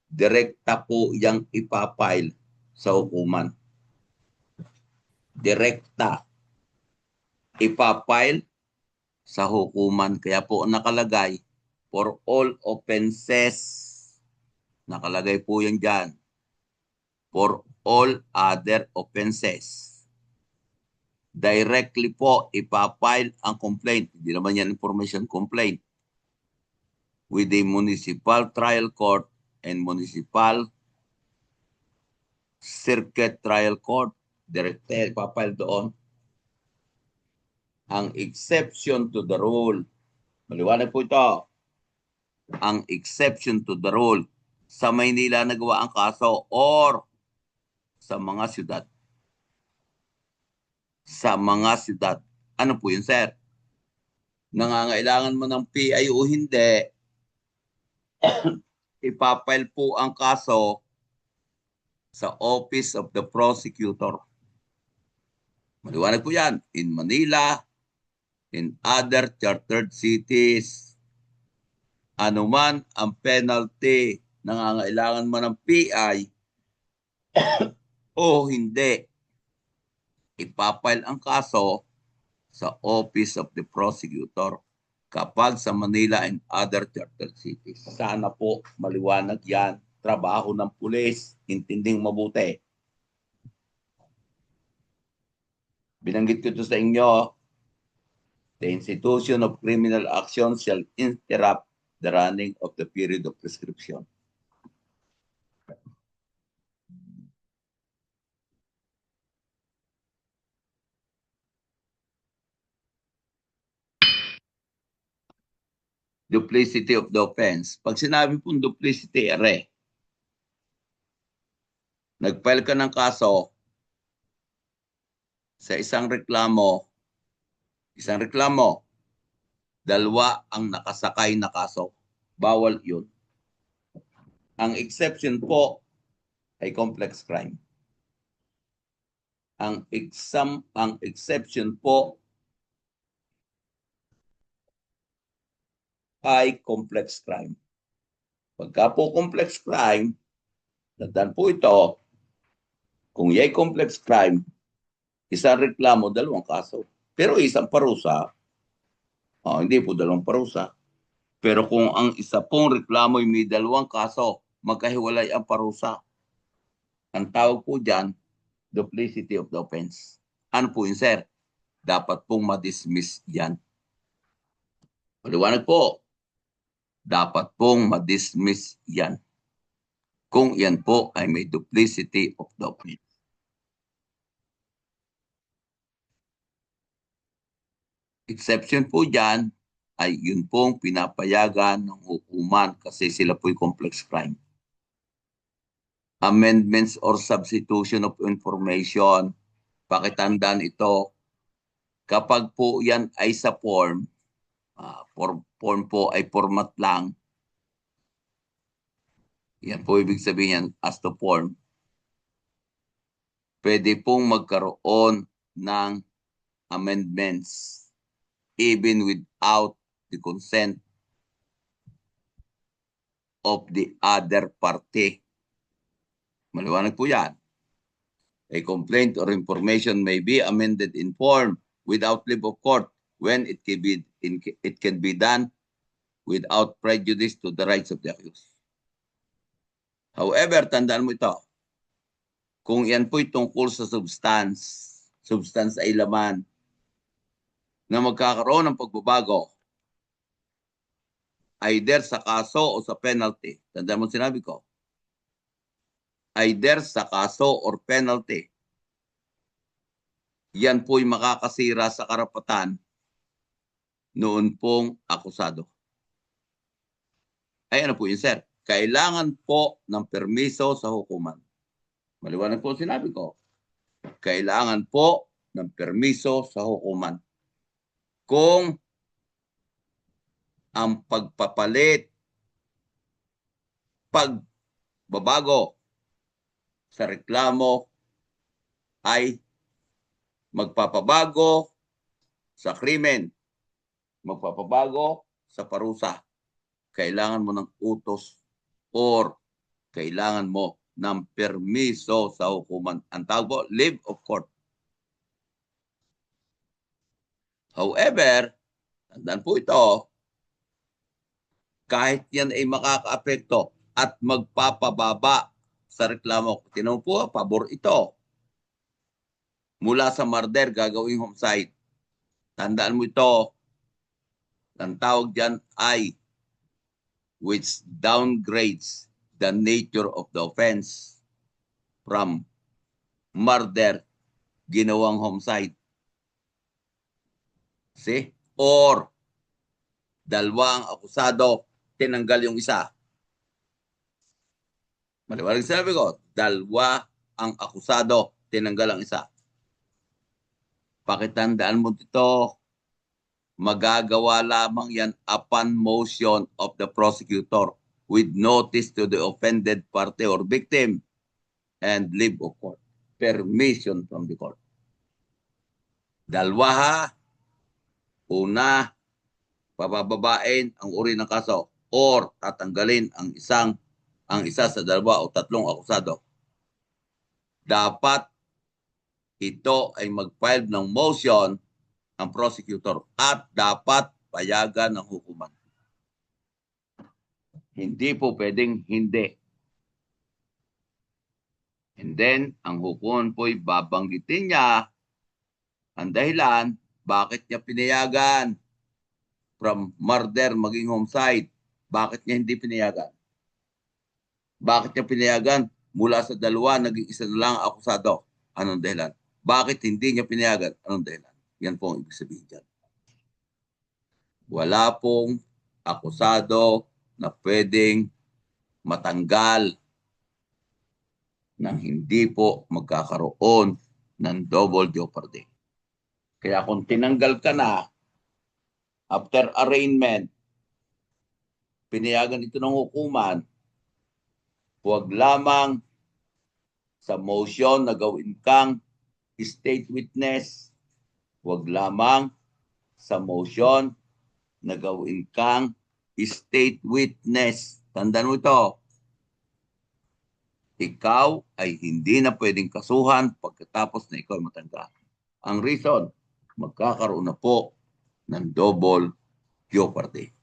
direkta po yang ipapile sa hukuman. Direkta ipapile sa hukuman. Kaya po nakalagay, for all offenses, nakalagay po yan dyan, for all other offenses. Directly po ipapile ang complaint. Hindi naman yan information complaint. With the Municipal Trial Court and Municipal Circuit Trial Court. Directly ipapile doon. Ang exception to the rule, maliwanag po ito, ang exception to the rule, sa Maynila nagawa ang kaso or sa mga syudad. Sa mga syudad. Ano po yun, sir? Nangangailangan mo ng PI o hindi, ipapile po ang kaso sa Office of the Prosecutor. Maliwanag po yan. In Manila, in other chartered cities, anuman ang penalty, nangangailangan mo ng PI o hindi, ipapile ang kaso sa Office of the Prosecutor kapag sa Manila and other chartered cities. Sana po maliwanag yan. Trabaho ng pulis, intinding mabuti. Binanggit ko ito sa inyo, the institution of criminal action shall interrupt the running of the period of prescription. Duplicity of the offense. Pag sinabi pong duplicity, nag-file ka ng kaso sa isang reklamo, dalawa ang nakasakay na kaso. Bawal yun. Ang exception po ay complex crime. Ang exception po ay complex crime. Pagka po complex crime, tandaan po ito, kung yay complex crime, isang reklamo, dalawang kaso. Pero isang parusa, hindi po dalawang parusa. Pero kung ang isa pong reklamo ay may dalawang kaso, magkahiwalay ang parusa. Ang tawag po dyan, duplicity of the offense. Ano po yun, sir? Dapat pong ma-dismiss yan. Maliwanag po. Dapat pong ma-dismiss yan. Kung yan po ay may duplicity of the offense. Exception po dyan ay yun pong pinapayagan ng hukuman kasi sila po'y complex crime. Amendments or substitution of information, pakitandaan ito, kapag po yan ay sa form po ay format lang, yan po ibig sabihin yan as to form, pwede pong magkaroon ng amendments even without the consent of the other party. Maliwanag po yan. A complaint or information may be amended in form without leave of court when it can be done without prejudice to the rights of the accused. However, tandaan mo ito, kung yan po'y tungkol sa substance ay laman, na magkakaroon ng pagbabago either sa kaso o sa penalty. Tandaan mo sinabi ko, either sa kaso or penalty, yan po'y makakasira sa karapatan noon pong akusado. Ay ano po yun, sir? Kailangan po ng permiso sa hukuman. Maliwanag po sinabi ko. Kailangan po ng permiso sa hukuman. Kung ang pagpapalit, pagbabago sa reklamo ay magpapabago sa krimen, magpapabago sa parusa, kailangan mo ng utos or kailangan mo ng permiso sa hukuman. Ang tawag po, leave of court. However, tandaan po ito, kahit yan ay makakaapekto at magpapababa sa reklamo, tinawag po, pabor ito. Mula sa murder, gagawing homicide. Tandaan mo ito, ang tawag dyan ay which downgrades the nature of the offense from murder, ginawang homicide. See? Or, dalawa ang akusado, tinanggal yung isa. Maliwanag sabi ko, dalawa ang akusado, tinanggal ang isa. Pakitandaan mo dito, magagawa lamang yan upon motion of the prosecutor with notice to the offended party or victim and leave of court. Permission from the court. Dalawa ha, una, pabababain ang uri ng kaso or tatanggalin ang isa sa dalawa o tatlong akusado. Dapat ito ay mag-file ng motion ang prosecutor at dapat payagan ng hukuman. Hindi po pwedeng hindi. And then, ang hukuman po'y babanggitin niya ang dahilan bakit niya pinayagan from murder maging homicide. Bakit niya hindi pinayagan? Bakit niya pinayagan mula sa dalawa, naging isa na lang akusado? Anong dahilan? Bakit hindi niya pinayagan? Anong dahilan? Yan po ang ibig sabihin dyan. Wala pong akusado na pwedeng matanggal nang hindi po magkakaroon ng double jeopardy. Kaya kung tinanggal ka na after arraignment, pinayagan ito ng hukuman, huwag lamang sa motion na gawin kang state witness, huwag lamang sa motion na gawin kang state witness. Tandaan mo ito. Ikaw ay hindi na pwedeng kasuhan pagkatapos na ikaw ay matanggal. Ang reason, magkakaroon na po ng double jeopardy.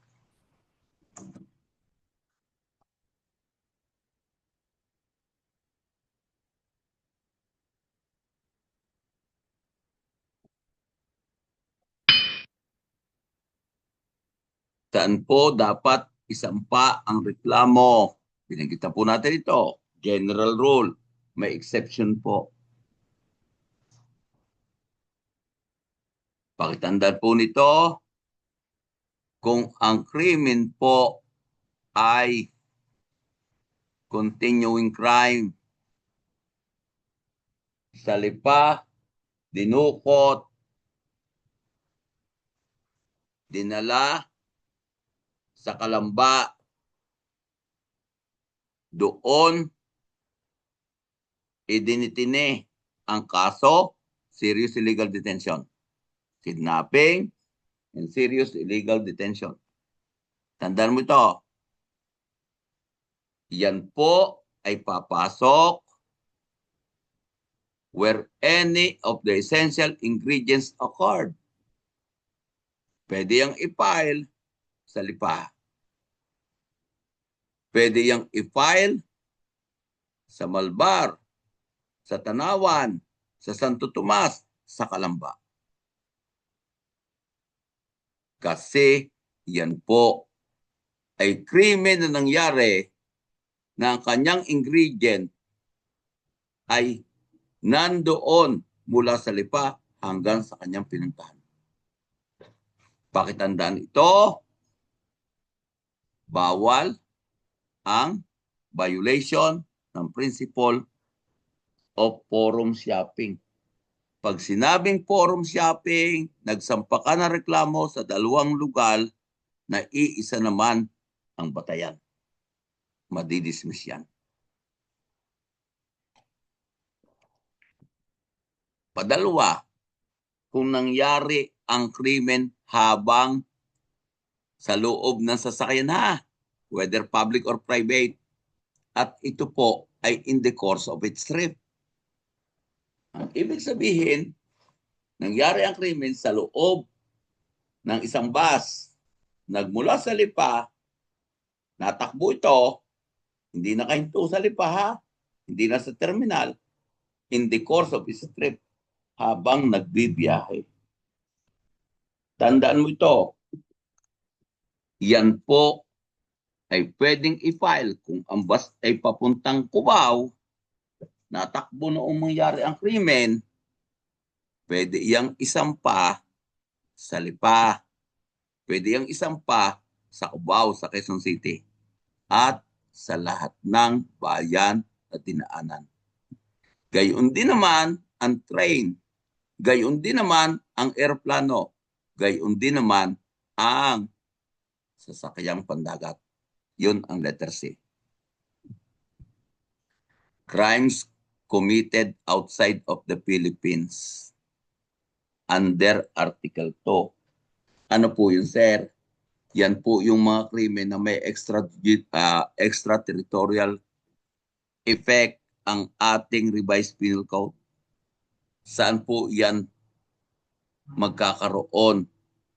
Saan po dapat isampa ang reklamo? Binanggit po natin ito. General rule. May exception po. Pakitandaan po nito, kung ang krimen po ay continuing crime, salipa, dinukot, dinala sa Kalamba, doon idinitine ang kaso, serious illegal detention. Kidnapping, and serious illegal detention. Tandaan mo ito. Yan po ay papasok where any of the essential ingredients occurred. Pwede yung i-file sa LIPA. Pwede yung i-file sa Malbar, sa Tanawan, sa Santo Tomas, sa Calamba. Kasi yan po ay krimen na nangyari na ang kanyang ingredient ay nandoon mula sa LIPA hanggang sa kanyang pinuntahan. Pakitandaan ito, bawal ang violation ng principle of forum shopping. Pag sinabing forum shopping, nagsampa ka ng reklamo sa dalawang lugar na iisa naman ang batayan. Madidismiss yan. Padalwa, kung nangyari ang krimen habang sa loob ng sasakyan whether public or private, at ito po ay in the course of its trip. Ang ibig sabihin, nangyari ang krimen sa loob ng isang bus, nagmula sa LIPA, natakbo ito, hindi nakahinto sa LIPA hindi na sa terminal, in the course of its trip, habang nagbibiyahe. Tandaan mo ito, yan po ay pwedeng i-file kung ang bus ay papuntang Cubao, natakbo noong mangyari ang krimen, pwede iyang isampa sa LIPA, pwede iyang isampa sa Cubao, sa Quezon City, at sa lahat ng bayan na dinaanan. Gayon din naman ang train, gayon din naman ang eroplano, gayon din naman ang sasakyang pandagat. Yun ang letter C. Crimes committed outside of the Philippines under Article 2. Ano po yun, sir? Yan po yung mga krimen na may extraterritorial effect ang ating revised penal code. Saan po yan magkakaroon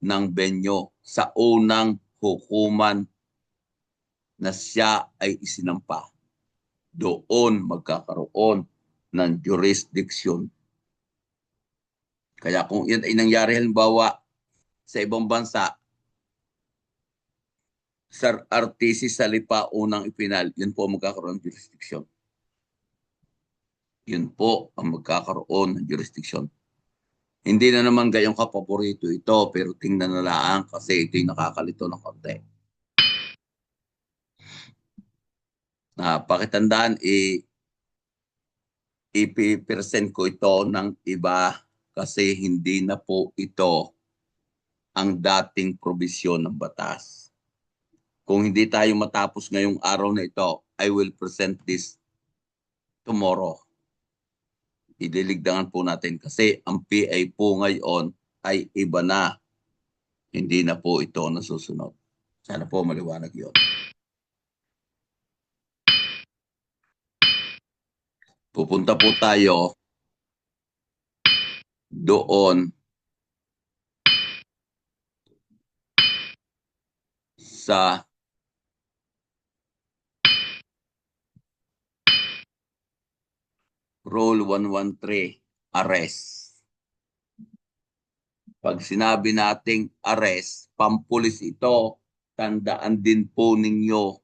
ng benyo? Sa unang hukuman na siya ay isinampa. Doon magkakaroon ng jurisdiction. Kaya kung yan ay nangyari halimbawa sa ibang bansa, sa RTC sa LIPA unang ipinal, yun po magkakaroon ng jurisdiction. Yun po ang magkakaroon ng jurisdiction. Hindi na naman gayong kapaborito ito, pero tingnan na lang kasi ito'y nakakalito ng konti. Pakitandaan, ipipresent ko ito ng iba kasi hindi na po ito ang dating probisyon ng batas. Kung hindi tayo matapos ngayong araw na ito, I will present this tomorrow. Idiligdangan po natin kasi ang PA po ngayon ay iba na. Hindi na po ito nasusunod. Sana po maliwanag yun. Pupunta po tayo doon sa Rule 113, arrest. Pag sinabi nating arrest, pampulis ito, tandaan din po ninyo.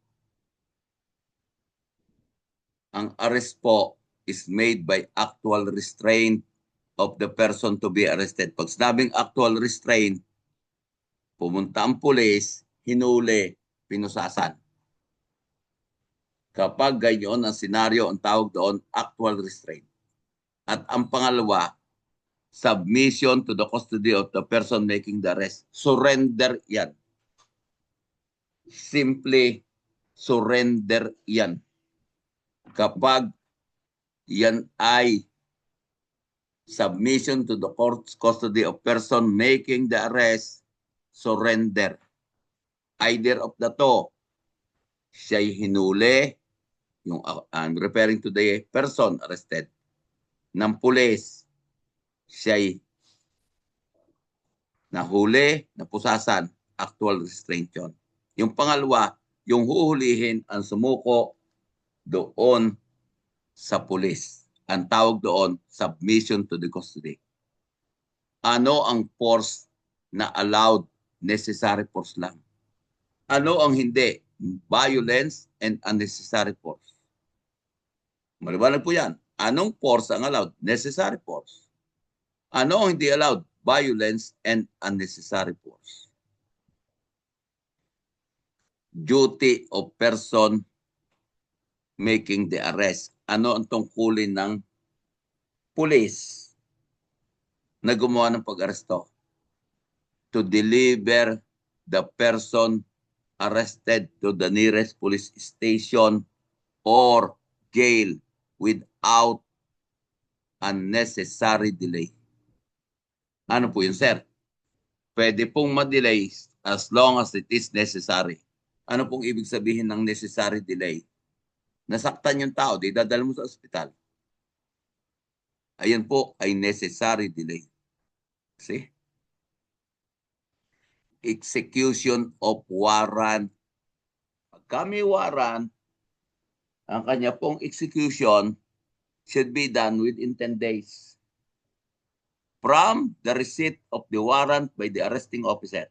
Ang arrest po is made by actual restraint of the person to be arrested. Pag sinabing actual restraint, pumunta ang pulis, hinuli, pinusasan. Kapag ganyan ang senaryo, ang tawag doon, actual restraint. At ang pangalawa, submission to the custody of the person making the arrest. Surrender yan. Simply surrender yan. Kapag yan ay submission to the court's custody of person making the arrest, surrender. Either of the two, siya'y hinuli, I'm referring to the person arrested, ng pulis, siya'y nahuli, napusasan, actual restraint yun. Yung pangalawa, yung huhulihin ang sumuko doon sa pulis. Ang tawag doon, submission to the custody. Ano ang force na allowed? Necessary force lang. Ano ang hindi? Violence and unnecessary force. Maliwanag po yan. Anong force ang allowed? Necessary force. Ano ang hindi allowed? Violence and unnecessary force. Duty of person making the arrest. Ano ang tungkulin ng pulis na gumawa ng pag-aresto? To deliver the person arrested to the nearest police station or jail without unnecessary delay. Ano po yun, sir? Pwede pong ma-delay as long as it is necessary. Ano pong ibig sabihin ng necessary delay? Nasaktan yung tao, di dadala mo sa ospital. Ayan po ay necessary delay. See? Execution of warrant. Pagka may warrant, ang kanya pong execution should be done within 10 days from the receipt of the warrant by the arresting officer.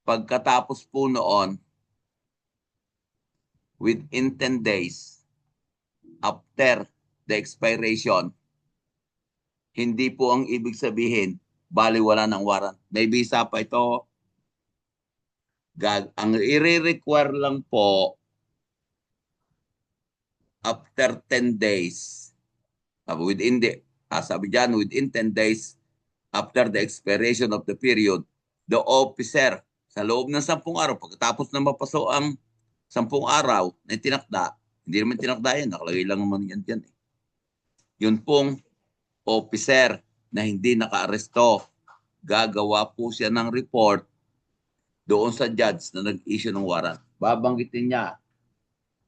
Pagkatapos po noon, within 10 days after the expiration, hindi po ang ibig sabihin, bali wala ng warrant. May visa pa ito. Ang i-require lang po after 10 days, within the, sabi dyan, within 10 days after the expiration of the period, the officer sa loob ng 10 araw, pagkatapos na mapaso ang 10 araw na tinakda, hindi naman tinakda yan, nakalagay lang naman yan dyan. Yun pong officer na hindi naka-aresto, gagawa po siya ng report doon sa judge na nag-issue ng warrant. Babanggitin niya,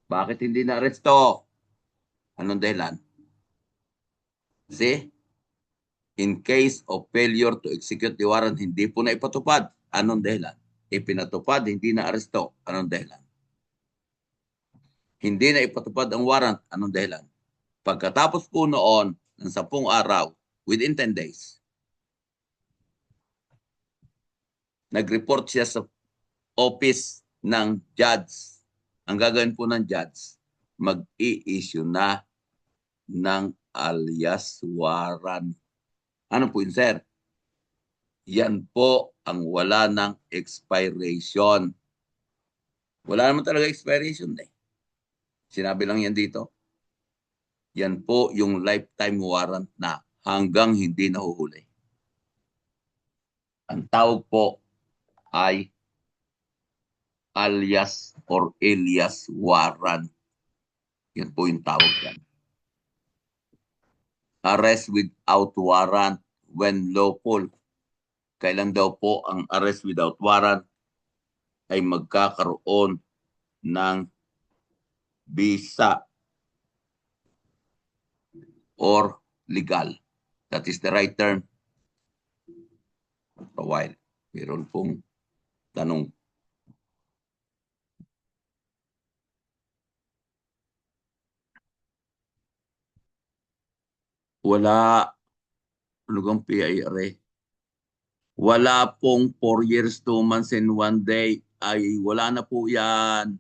bakit hindi na-aresto? Anong dahilan? See? In case of failure to execute the warrant, hindi po na ipatupad. Anong dahilan? Ipinatupad, hindi na aresto. Anong dahilan? Hindi na ipatupad ang warrant. Anong dahilan? Pagkatapos po noon ng 10 araw, within 10 days, nag-report siya sa office ng judge. Ang gagawin po ng judge, mag-i-issue na ng alias warrant. Ano po yun, sir? Yan po ang wala ng expiration. Wala naman talaga expiration eh. Sinabi lang yan dito. Yan po yung lifetime warrant na hanggang hindi nahuhuli. Ang tawag po ay alias or alias warrant. Yan po yung tawag yan. Arrest without warrant when lawful. Kailan daw po ang arrest without warrant ay magkakaroon ng visa or legal. That is the right term. For a while, meron pong tanong. Wala, lugang PIRA. Wala pong 4 years, 2 months, and 1 day. Ay, wala na po yan.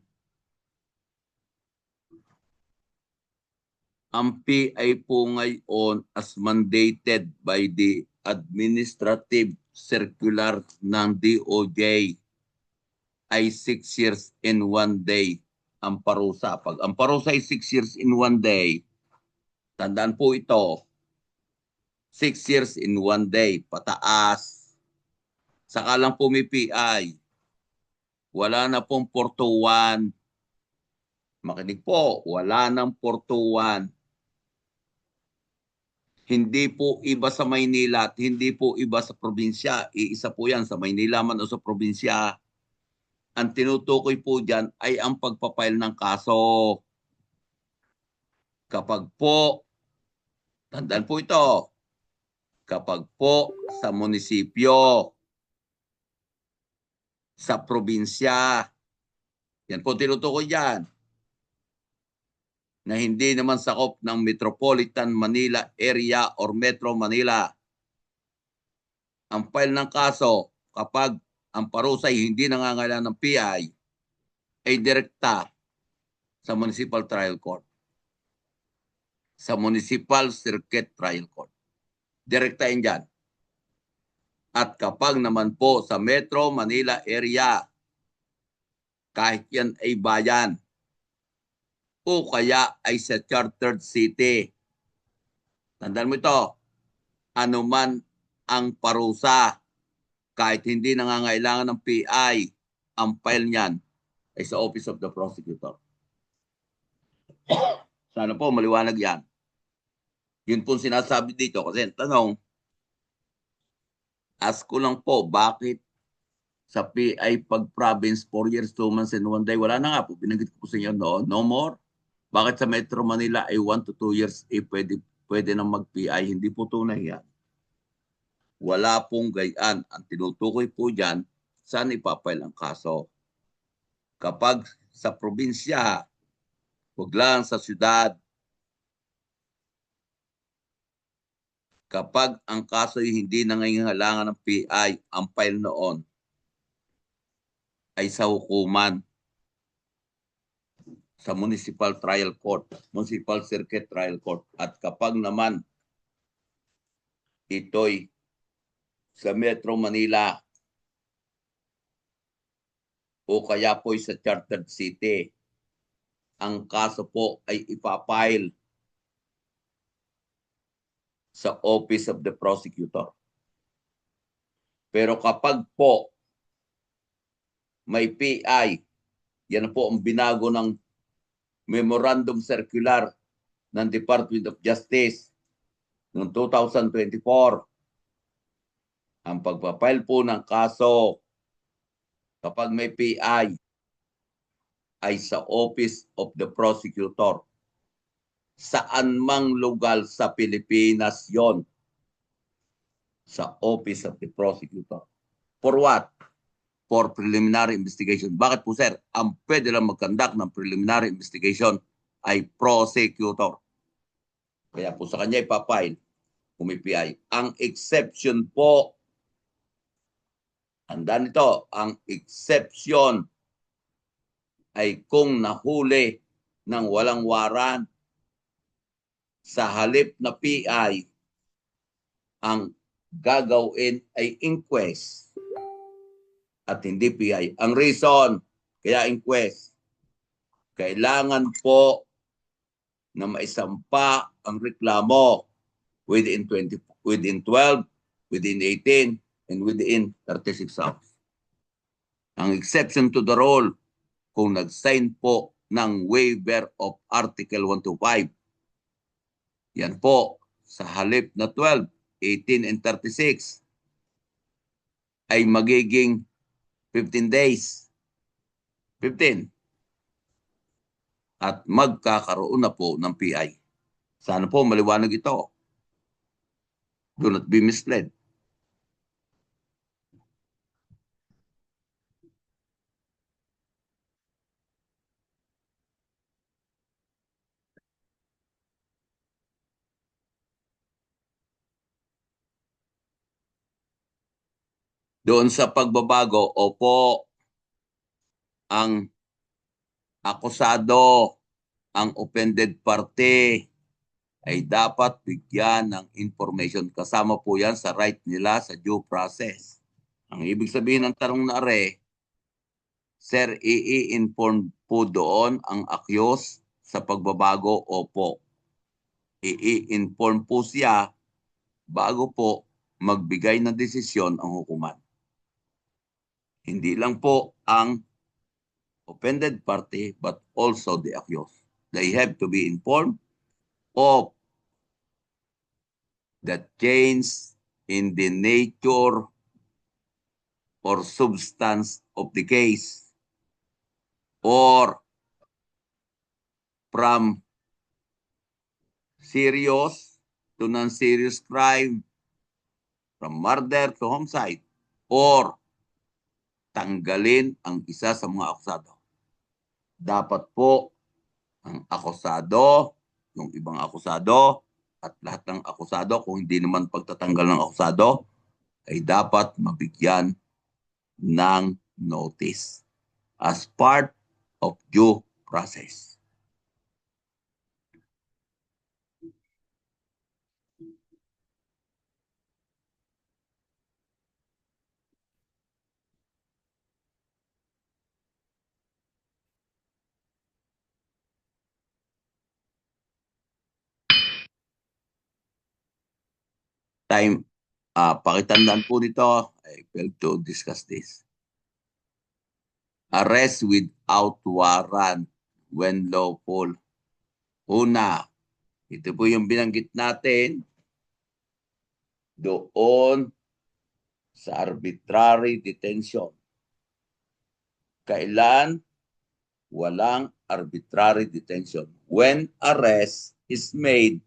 Ang PI po ngayon as mandated by the administrative circular ng DOJ ay 6 years and 1 day ang parusa. Pag ang parusa ay 6 years in 1 day, tandaan po ito, 6 years in 1 day, pataas. Saka lang po may PI. Wala na pong 421. Makinig po, wala nang 421. Hindi po iba sa Maynila at hindi po iba sa probinsya. Iisa po yan sa Maynila man o sa probinsya. Ang tinutukoy po dyan ay ang pagpapile ng kaso. Kapag po, tandaan po ito, kapag po sa munisipyo, sa probinsya, yan po tinutukoy dyan, na hindi naman sakop ng Metropolitan Manila area or Metro Manila. Ang file ng kaso kapag ang parusay hindi nangangailangan ng PI ay direkta sa Municipal Trial Court, sa Municipal Circuit Trial Court. Direkta yun dyan. At kapag naman po sa Metro Manila area, kahit yan ay bayan o kaya ay sa chartered city, tandaan mo ito, anuman ang parusa, kahit hindi nangangailangan ng PI, ang file niyan ay sa Office of the Prosecutor. Sana po maliwanag yan. Yun po sinasabi dito kasi tanong, ask ko lang po, bakit sa PI pag province 4 years, 2 months and 1 day, wala na nga po, binanggit ko po sa inyo, no more. Bakit sa Metro Manila ay 1 to 2 years, pwede nang mag-PI, hindi po tunay yan. Wala pong gayaan. Ang tinutukoy po dyan, saan ipapile ang kaso. Kapag sa probinsya, huwag lang sa syudad. Kapag ang kaso ay hindi nangangailangan ng PI, ang file noon ay sa hukuman, sa Municipal Trial Court, Municipal Circuit Trial Court. At kapag naman ito'y sa Metro Manila o kaya po'y sa Chartered City, ang kaso po ay ipapile sa Office of the Prosecutor. Pero kapag po may PI, yan po ang binago ng Memorandum Circular ng Department of Justice noong 2024. Ang pagpapile po ng kaso kapag may PI ay sa Office of the Prosecutor. Saan mang lugar sa Pilipinas yon, sa Office of the Prosecutor. For what? For preliminary investigation. Bakit po sir? Ang pwede lang mag-conduct ng preliminary investigation ay prosecutor. Kaya po sa kanya ipapile kung may PI. Ang exception po, tandaan nito, ang exception ay kung nahuli ng walang waran, sa halip na PI, ang gagawin ay inquest at hindi PI. Ang reason, kaya inquest, kailangan po na maisampa ang reklamo within 12, within 18, and within 36 hours. Ang exception to the rule, kung nag-sign po ng waiver of Article 125, yan po, sa halip na 12, 18, and 36, ay magiging 15 days. 15. At magkakaroon na po ng PI. Sana po maliwanag ito. Do not be misled. Doon sa pagbabago, opo, ang akusado, ang offended party ay dapat bigyan ng information. Kasama po yan sa right nila sa due process. Ang ibig sabihin ng tanong na sir, i-inform po doon ang accused sa pagbabago? Opo. I-inform po siya bago po magbigay ng desisyon ang hukuman. Hindi lang po ang offended party but also the accused. They have to be informed of the change in the nature or substance of the case, or from serious to non-serious crime, from murder to homicide, or tanggalin ang isa sa mga akusado. Dapat po ang akusado, yung ibang akusado, at lahat ng akusado, kung hindi naman pagtatanggal ng akusado, ay dapat mabigyan ng notice as part of due process. Pakitandaan po nito, I failed to discuss this. Arrest without warrant when lawful. Una, ito po yung binanggit natin doon sa arbitrary detention. Kailan walang arbitrary detention? When arrest is made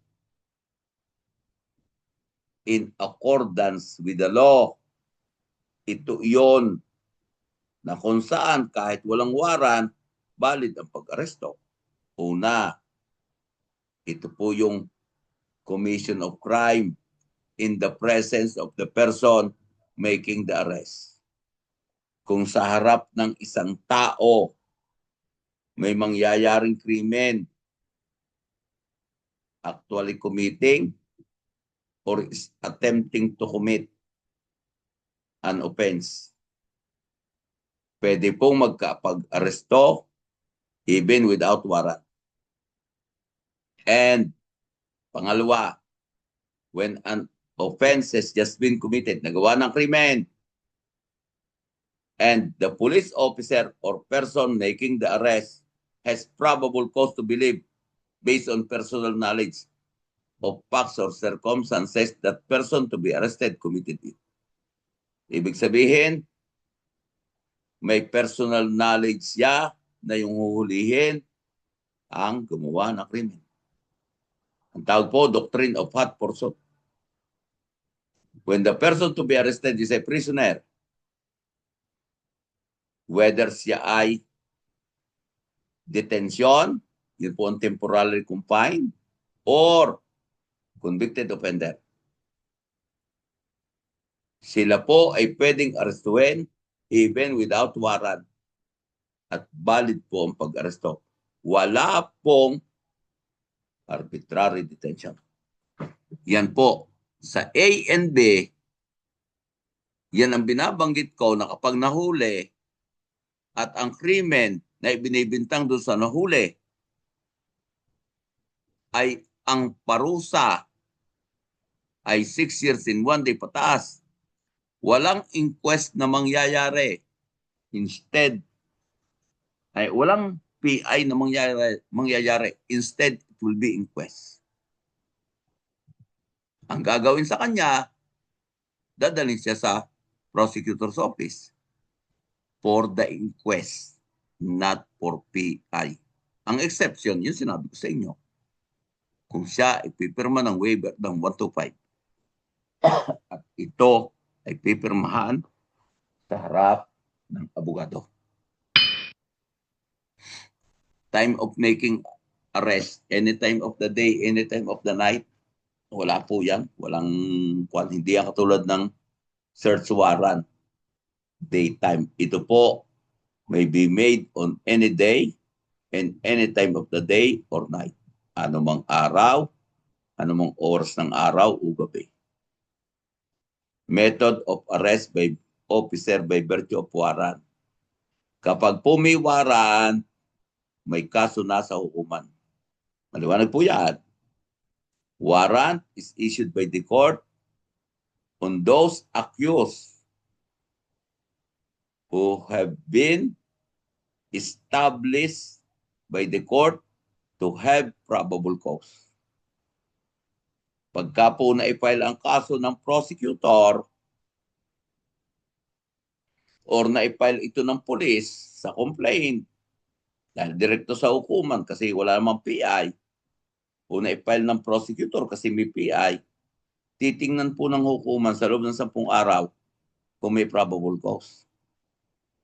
in accordance with the law. Ito iyon na kung saan kahit walang warrant, valid ang pag-aresto. Una, ito po yung commission of crime in the presence of the person making the arrest. Kung sa harap ng isang tao may mangyayaring krimen, actually committing or is attempting to commit an offense, pwede pong magkapag-aresto even without warrant. And pangalawa, when an offense has just been committed, nagawa ng krimen, and the police officer or person making the arrest has probable cause to believe, based on personal knowledge of facts or circumstances, that person to be arrested committed it. Ibig sabihin, may personal knowledge siya na yung huhulihin ang gumawa ng krimen. Ang tawag po, doctrine of hot pursuit. When the person to be arrested is a prisoner, whether siya ay detention, yun po ang temporarily confined, or convicted offender, sila po ay pwedeng arestuhin even without warrant at valid po ang pag-aresto. Wala pong arbitrary detention. Yan po. Sa A and B, yan ang binabanggit ko na kapag nahuli at ang krimen na ibinibintang doon sa nahuli ay ang parusa ay 6 years in 1 day pataas, walang inquest na mangyayari. Instead, ay walang PI na mangyayari. Instead, it will be inquest. Ang gagawin sa kanya, dadalhin siya sa prosecutor's office for the inquest, not for PI. Ang exception, yun sinabi ko sa inyo, kung siya ipipirma ng waiver ng 125 at ito ay pipirmahan sa harap ng abogado. Time of making arrest, any time of the day, any time of the night, wala po yan. Walang, hindi yan katulad ng search warrant. Daytime. Ito po may be made on any day and any time of the day or night. Ano mang araw, ano mang oras ng araw o gabi. Method of arrest by officer by virtue of warrant. Kapag po may warrant, may kaso na sa hukuman. Maliwanag po yan. Warrant is issued by the court on those accused who have been established by the court to have probable cause. Pagka po na-file ang kaso ng prosecutor or na-file ito ng police sa complaint, dahil direkto sa hukuman kasi wala namang PI, o na-file ng prosecutor kasi may PI, titingnan po ng hukuman sa loob ng 10 araw kung may probable cause.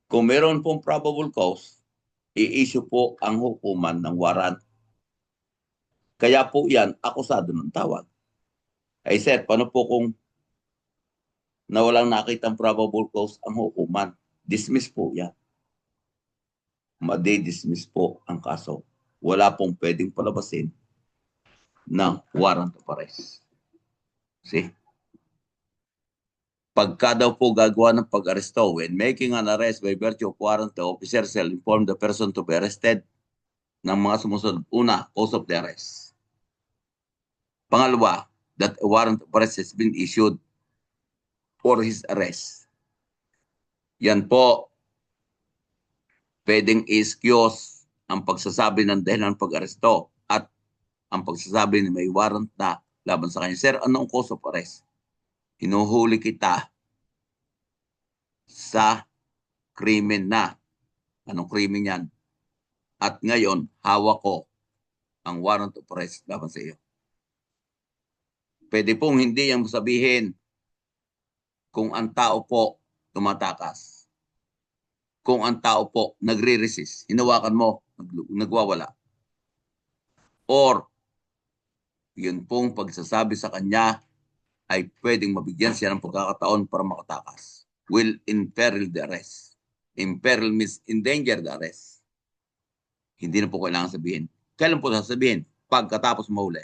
Kung meron pong probable cause, i-issue po ang hukuman ng warrant. Kaya po yan, akusado ng tawag. Ay sir, paano po kung na walang nakitang probable cause ang hukuman? Dismiss po yan. Madi-dismiss po ang kaso. Wala pong pwedeng palabasin ng warrant of arrest. See? Pagka daw po gagawa ng pag-aresto, when making an arrest by virtue of warrant, the officer shall inform the person to be arrested ng mga sumusunod. Una, cause of the arrest. Pangalawa, that a warrant of arrest has been issued for his arrest. Yan po, pwedeng excuse ang pagsasabi ng dahilan ng pag-aresto at ang pagsasabi na may warrant na laban sa kanya. Sir, anong cause of arrest? Hinuhuli kita sa krimen na. Anong krimen yan? At ngayon, hawak ko ang warrant of arrest laban sa iyo. Pwede pong hindi yung sabihin kung ang tao po tumatakas. Kung ang tao po nagre-resist, hinawakan mo, nagwawala. Or, yun pong pagsasabi sa kanya ay pwedeng mabigyan siya ng pagkakataon para makatakas. Will imperil the arrest. Imperil means endanger the arrest. Hindi na po kailangan sabihin. Kailan po sasabihin? Pagkatapos mahuli.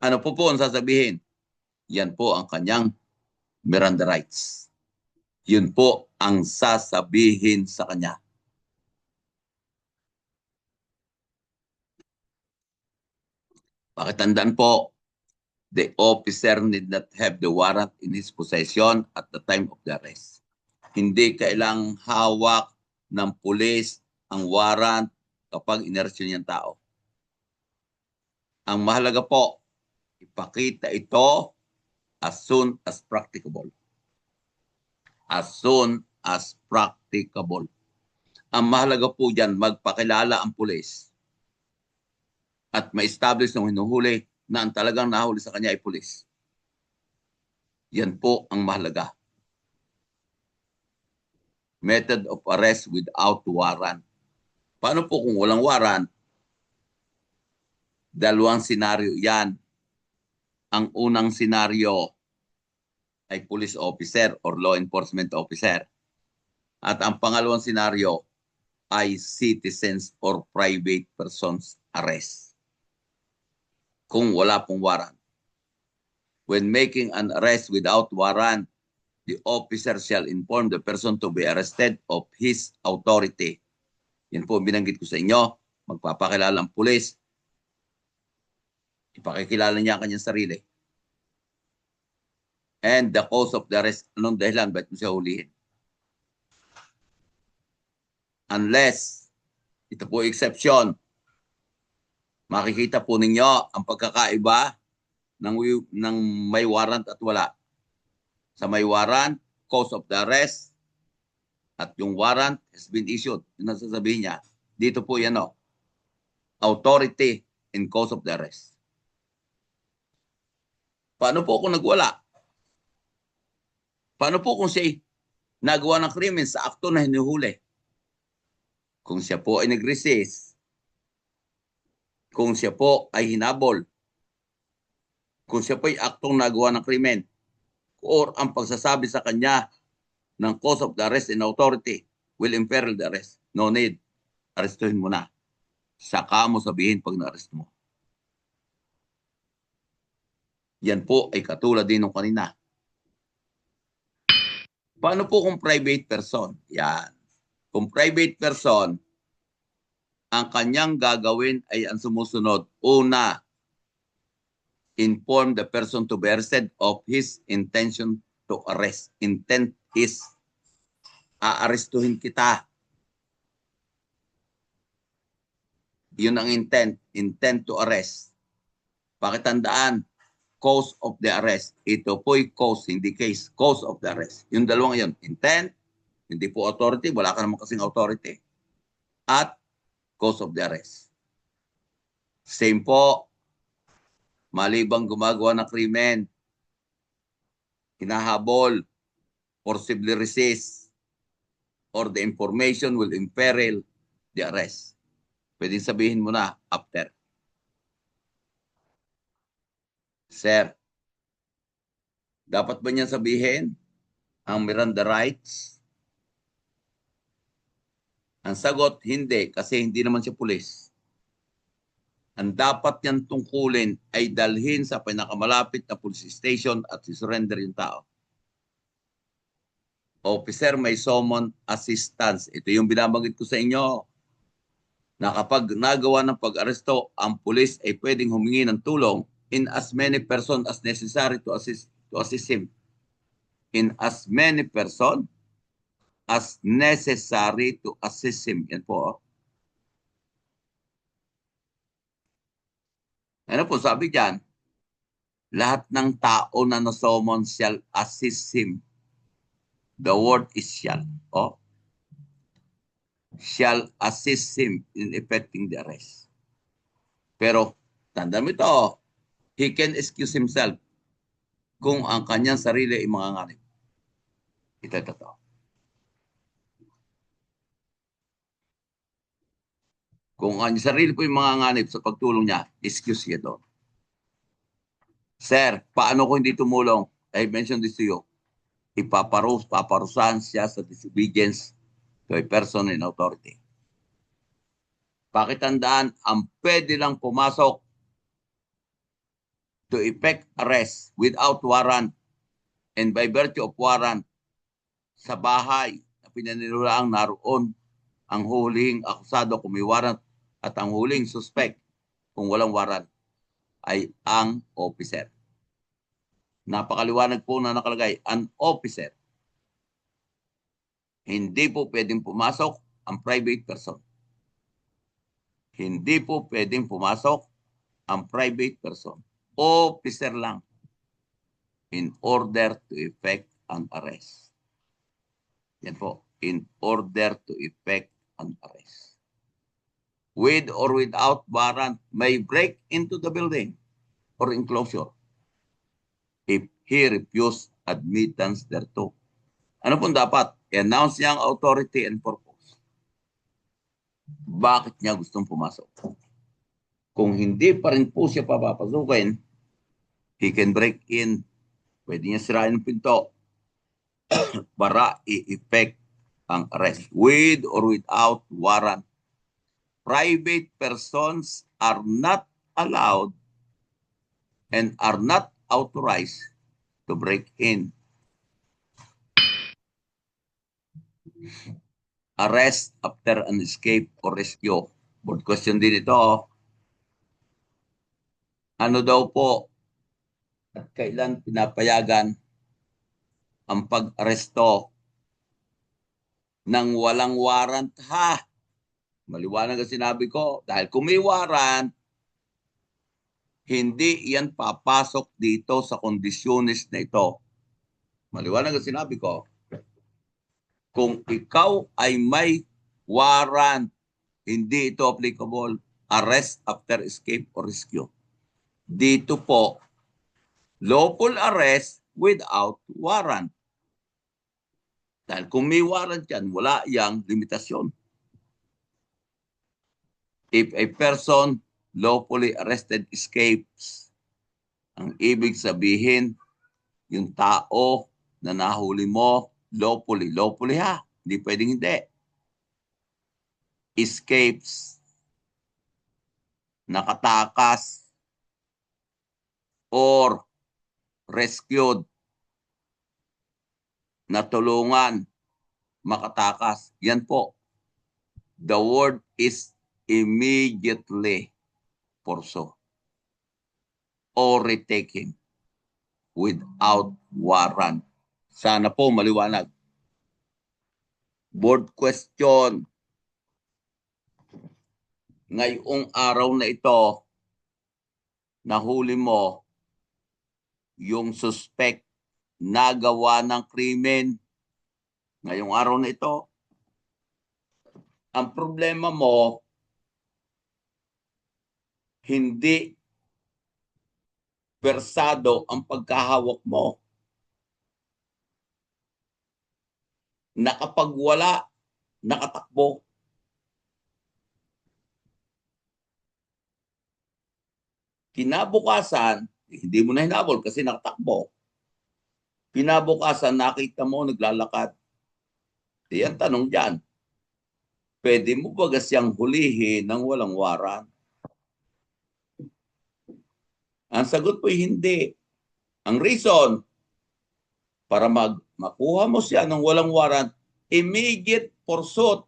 Ano po ang sasabihin? Yan po ang kanyang Miranda rights. Yun po ang sasabihin sa kanya. Pakitandaan po, the officer need not have the warrant in his possession at the time of the arrest. Hindi kailangang hawak ng pulis ang warrant kapag inerasyon niyang tao. Ang mahalaga po, ipakita ito as soon as practicable. As soon as practicable. Ang mahalaga po dyan, magpakilala ang pulis at ma-establish ng hinuhuli na ang talagang nahuli sa kanya ay pulis. Yan po ang mahalaga. Method of arrest without warrant. Paano po kung walang warrant? Dalawang senaryo yan. Ang unang senaryo ay police officer or law enforcement officer. At ang pangalawang senaryo ay citizens or private persons arrest. Kung wala pong warrant. When making an arrest without warrant, the officer shall inform the person to be arrested of his authority. Yan po binanggit ko sa inyo. Magpapakilala ang pulis. Ipakikilala niya ang kanyang sarili. And the cause of the arrest, anong dahilan? Ba't mo siya hulihin? Unless, ito po exception, makikita po ninyo ang pagkakaiba ng may warrant at wala. Sa may warrant, cause of the arrest, at yung warrant has been issued. Yung nasasabihin niya, dito po yan o, authority in cause of the arrest. Paano po kung nagwala? Paano po kung siya nagawa ng krimen sa akto na hinuhuli? Kung siya po ay nag-resist, kung siya po ay hinabol, kung siya po ay aktong nagawa ng krimen, or ang pagsasabi sa kanya ng cause of the arrest and authority will imperil the arrest. No need. Arestuhin mo na. Saka mo sabihin pag na-arrest mo. Yan po ay katulad din ng kanina. Paano po kung private person? Yan. Kung private person, ang kanyang gagawin ay ang sumusunod. Una, inform the person to be arrested of his intention to arrest. Intent is, aarestuhin kita. Yun ang intent to arrest. Pakitandaan, cause of the arrest. Ito po'y cause, hindi case. Cause of the arrest. Yung dalawang yun, intent, hindi po authority, wala ka naman kasing authority. At cause of the arrest. Same po, malibang gumagawa ng krimen, hinahabol, forcibly resist, or the information will imperil the arrest. Pwedeng sabihin mo na after. Sir, dapat ba niyan sabihin ang Miranda rights? Ang sagot, hindi, kasi hindi naman siya pulis. Ang dapat niyan tungkulin ay dalhin sa pinakamalapit na police station at surrender yung tao. Officer, may summon assistance. Ito yung binabanggit ko sa inyo na kapag nagawa ng pag-aresto, ang pulis ay pwedeng humingi ng tulong in as many persons as necessary to assist him. In as many persons as necessary to assist him. Yan po. Ano po sabi dyan? Lahat ng tao na nasomon shall assist him. The word is shall. Oh. Shall assist him in effecting the arrest. Pero, tandaan mo ito, he can excuse himself kung ang kanyang sarili ay manganganib. Ito. Kung ang sarili po yung manganganib sa pagtulong niya, excuse niya doon. Sir, paano ko hindi tumulong? I mentioned this to you. Paparusahan siya sa disobedience to a person in authority. Pakitandaan, ang pwede lang pumasok to effect arrest without warrant and by virtue of warrant sa bahay na pinaniniwalaang naroon ang huling akusado kung may warrant at ang huling suspect kung walang warrant ay ang officer. Napakaliwanag po na nakalagay, an officer. Hindi po pwedeng pumasok ang private person. Hindi po pwedeng pumasok ang private person. Officer lang in order to effect an arrest. Yan po, in order to effect an arrest. With or without warrant, may break into the building or enclosure if he refused admittance thereto. Ano pong dapat? I-announce niya ang authority and purpose. Bakit niya gustong pumasok? Kung hindi pa rin po siya papapasukin, he can break in. Pwede niya sirain ang pinto para i-effect ang arrest. With or without warrant. Private persons are not allowed and are not authorized to break in. Arrest after an escape or rescue. Board question din ito. Ano daw po at kailan pinapayagan ang pag-aresto ng walang warrant? Ha! Maliwanag ang sinabi ko. Dahil kung may warrant, hindi yan papasok dito sa kondisyones na ito. Maliwanag ang sinabi ko. Kung ikaw ay may warrant, hindi ito applicable. Arrest after escape or rescue. Dito po, lawful arrest without warrant. Dahil kung may warrant yan, wala yang limitasyon. If a person lawfully arrested escapes, ang ibig sabihin, yung tao na nahuli mo, lawfully ha, hindi pwedeng hindi. Escapes, nakatakas, or rescued, natulungan, makatakas. Yan po. The word is immediately porso or retaking without warrant. Sana po maliwanag. Board question. Ngayong araw na ito, nahuli mo yung suspect na gawa ng krimen ngayong araw na ito. Ang problema mo, hindi bersado ang pagkahawak mo. Nakapagwala, nakatakbo. Kinabukasan, hindi mo na hinabol kasi nakatakbo. Kinabukasan, nakita mo naglalakad. Yan tanong dyan. Pwede mo ba siyang hulihin ng walang waran? Ang sagot po hindi. Ang reason, para makuha mo siya ng walang warrant, immediate pursuit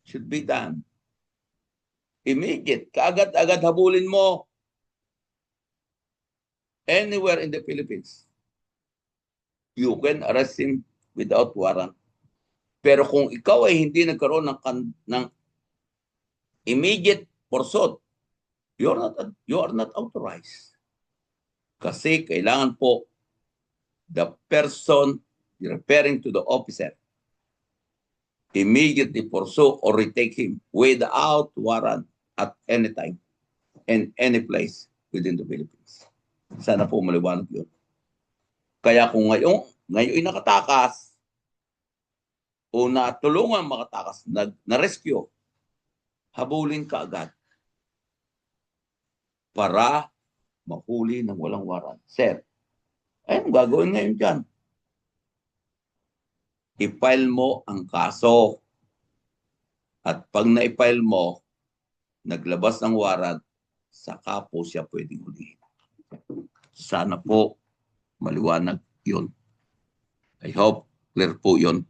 should be done. Immediate. Kaagad-agad habulin mo anywhere in the Philippines. You can arrest him without warrant. Pero kung ikaw ay hindi nagkaroon ng immediate pursuit, you are not authorized. Kasi kailangan po the person referring to the officer immediately pursue or retake him without warrant at any time and any place within the Philippines. Sana po maliwanag yun. Kaya kung ngayon nakatakas o natulungan makatakas, na-rescue, habulin ka agad para mahuli ng walang warrant. Sir, ayun gagawin ngayon dyan. I-file mo ang kaso. At pag na-file mo, naglabas ng warrant, saka po siya pwedeng hulihin. Sana po maliwanag yun. I hope clear po yun.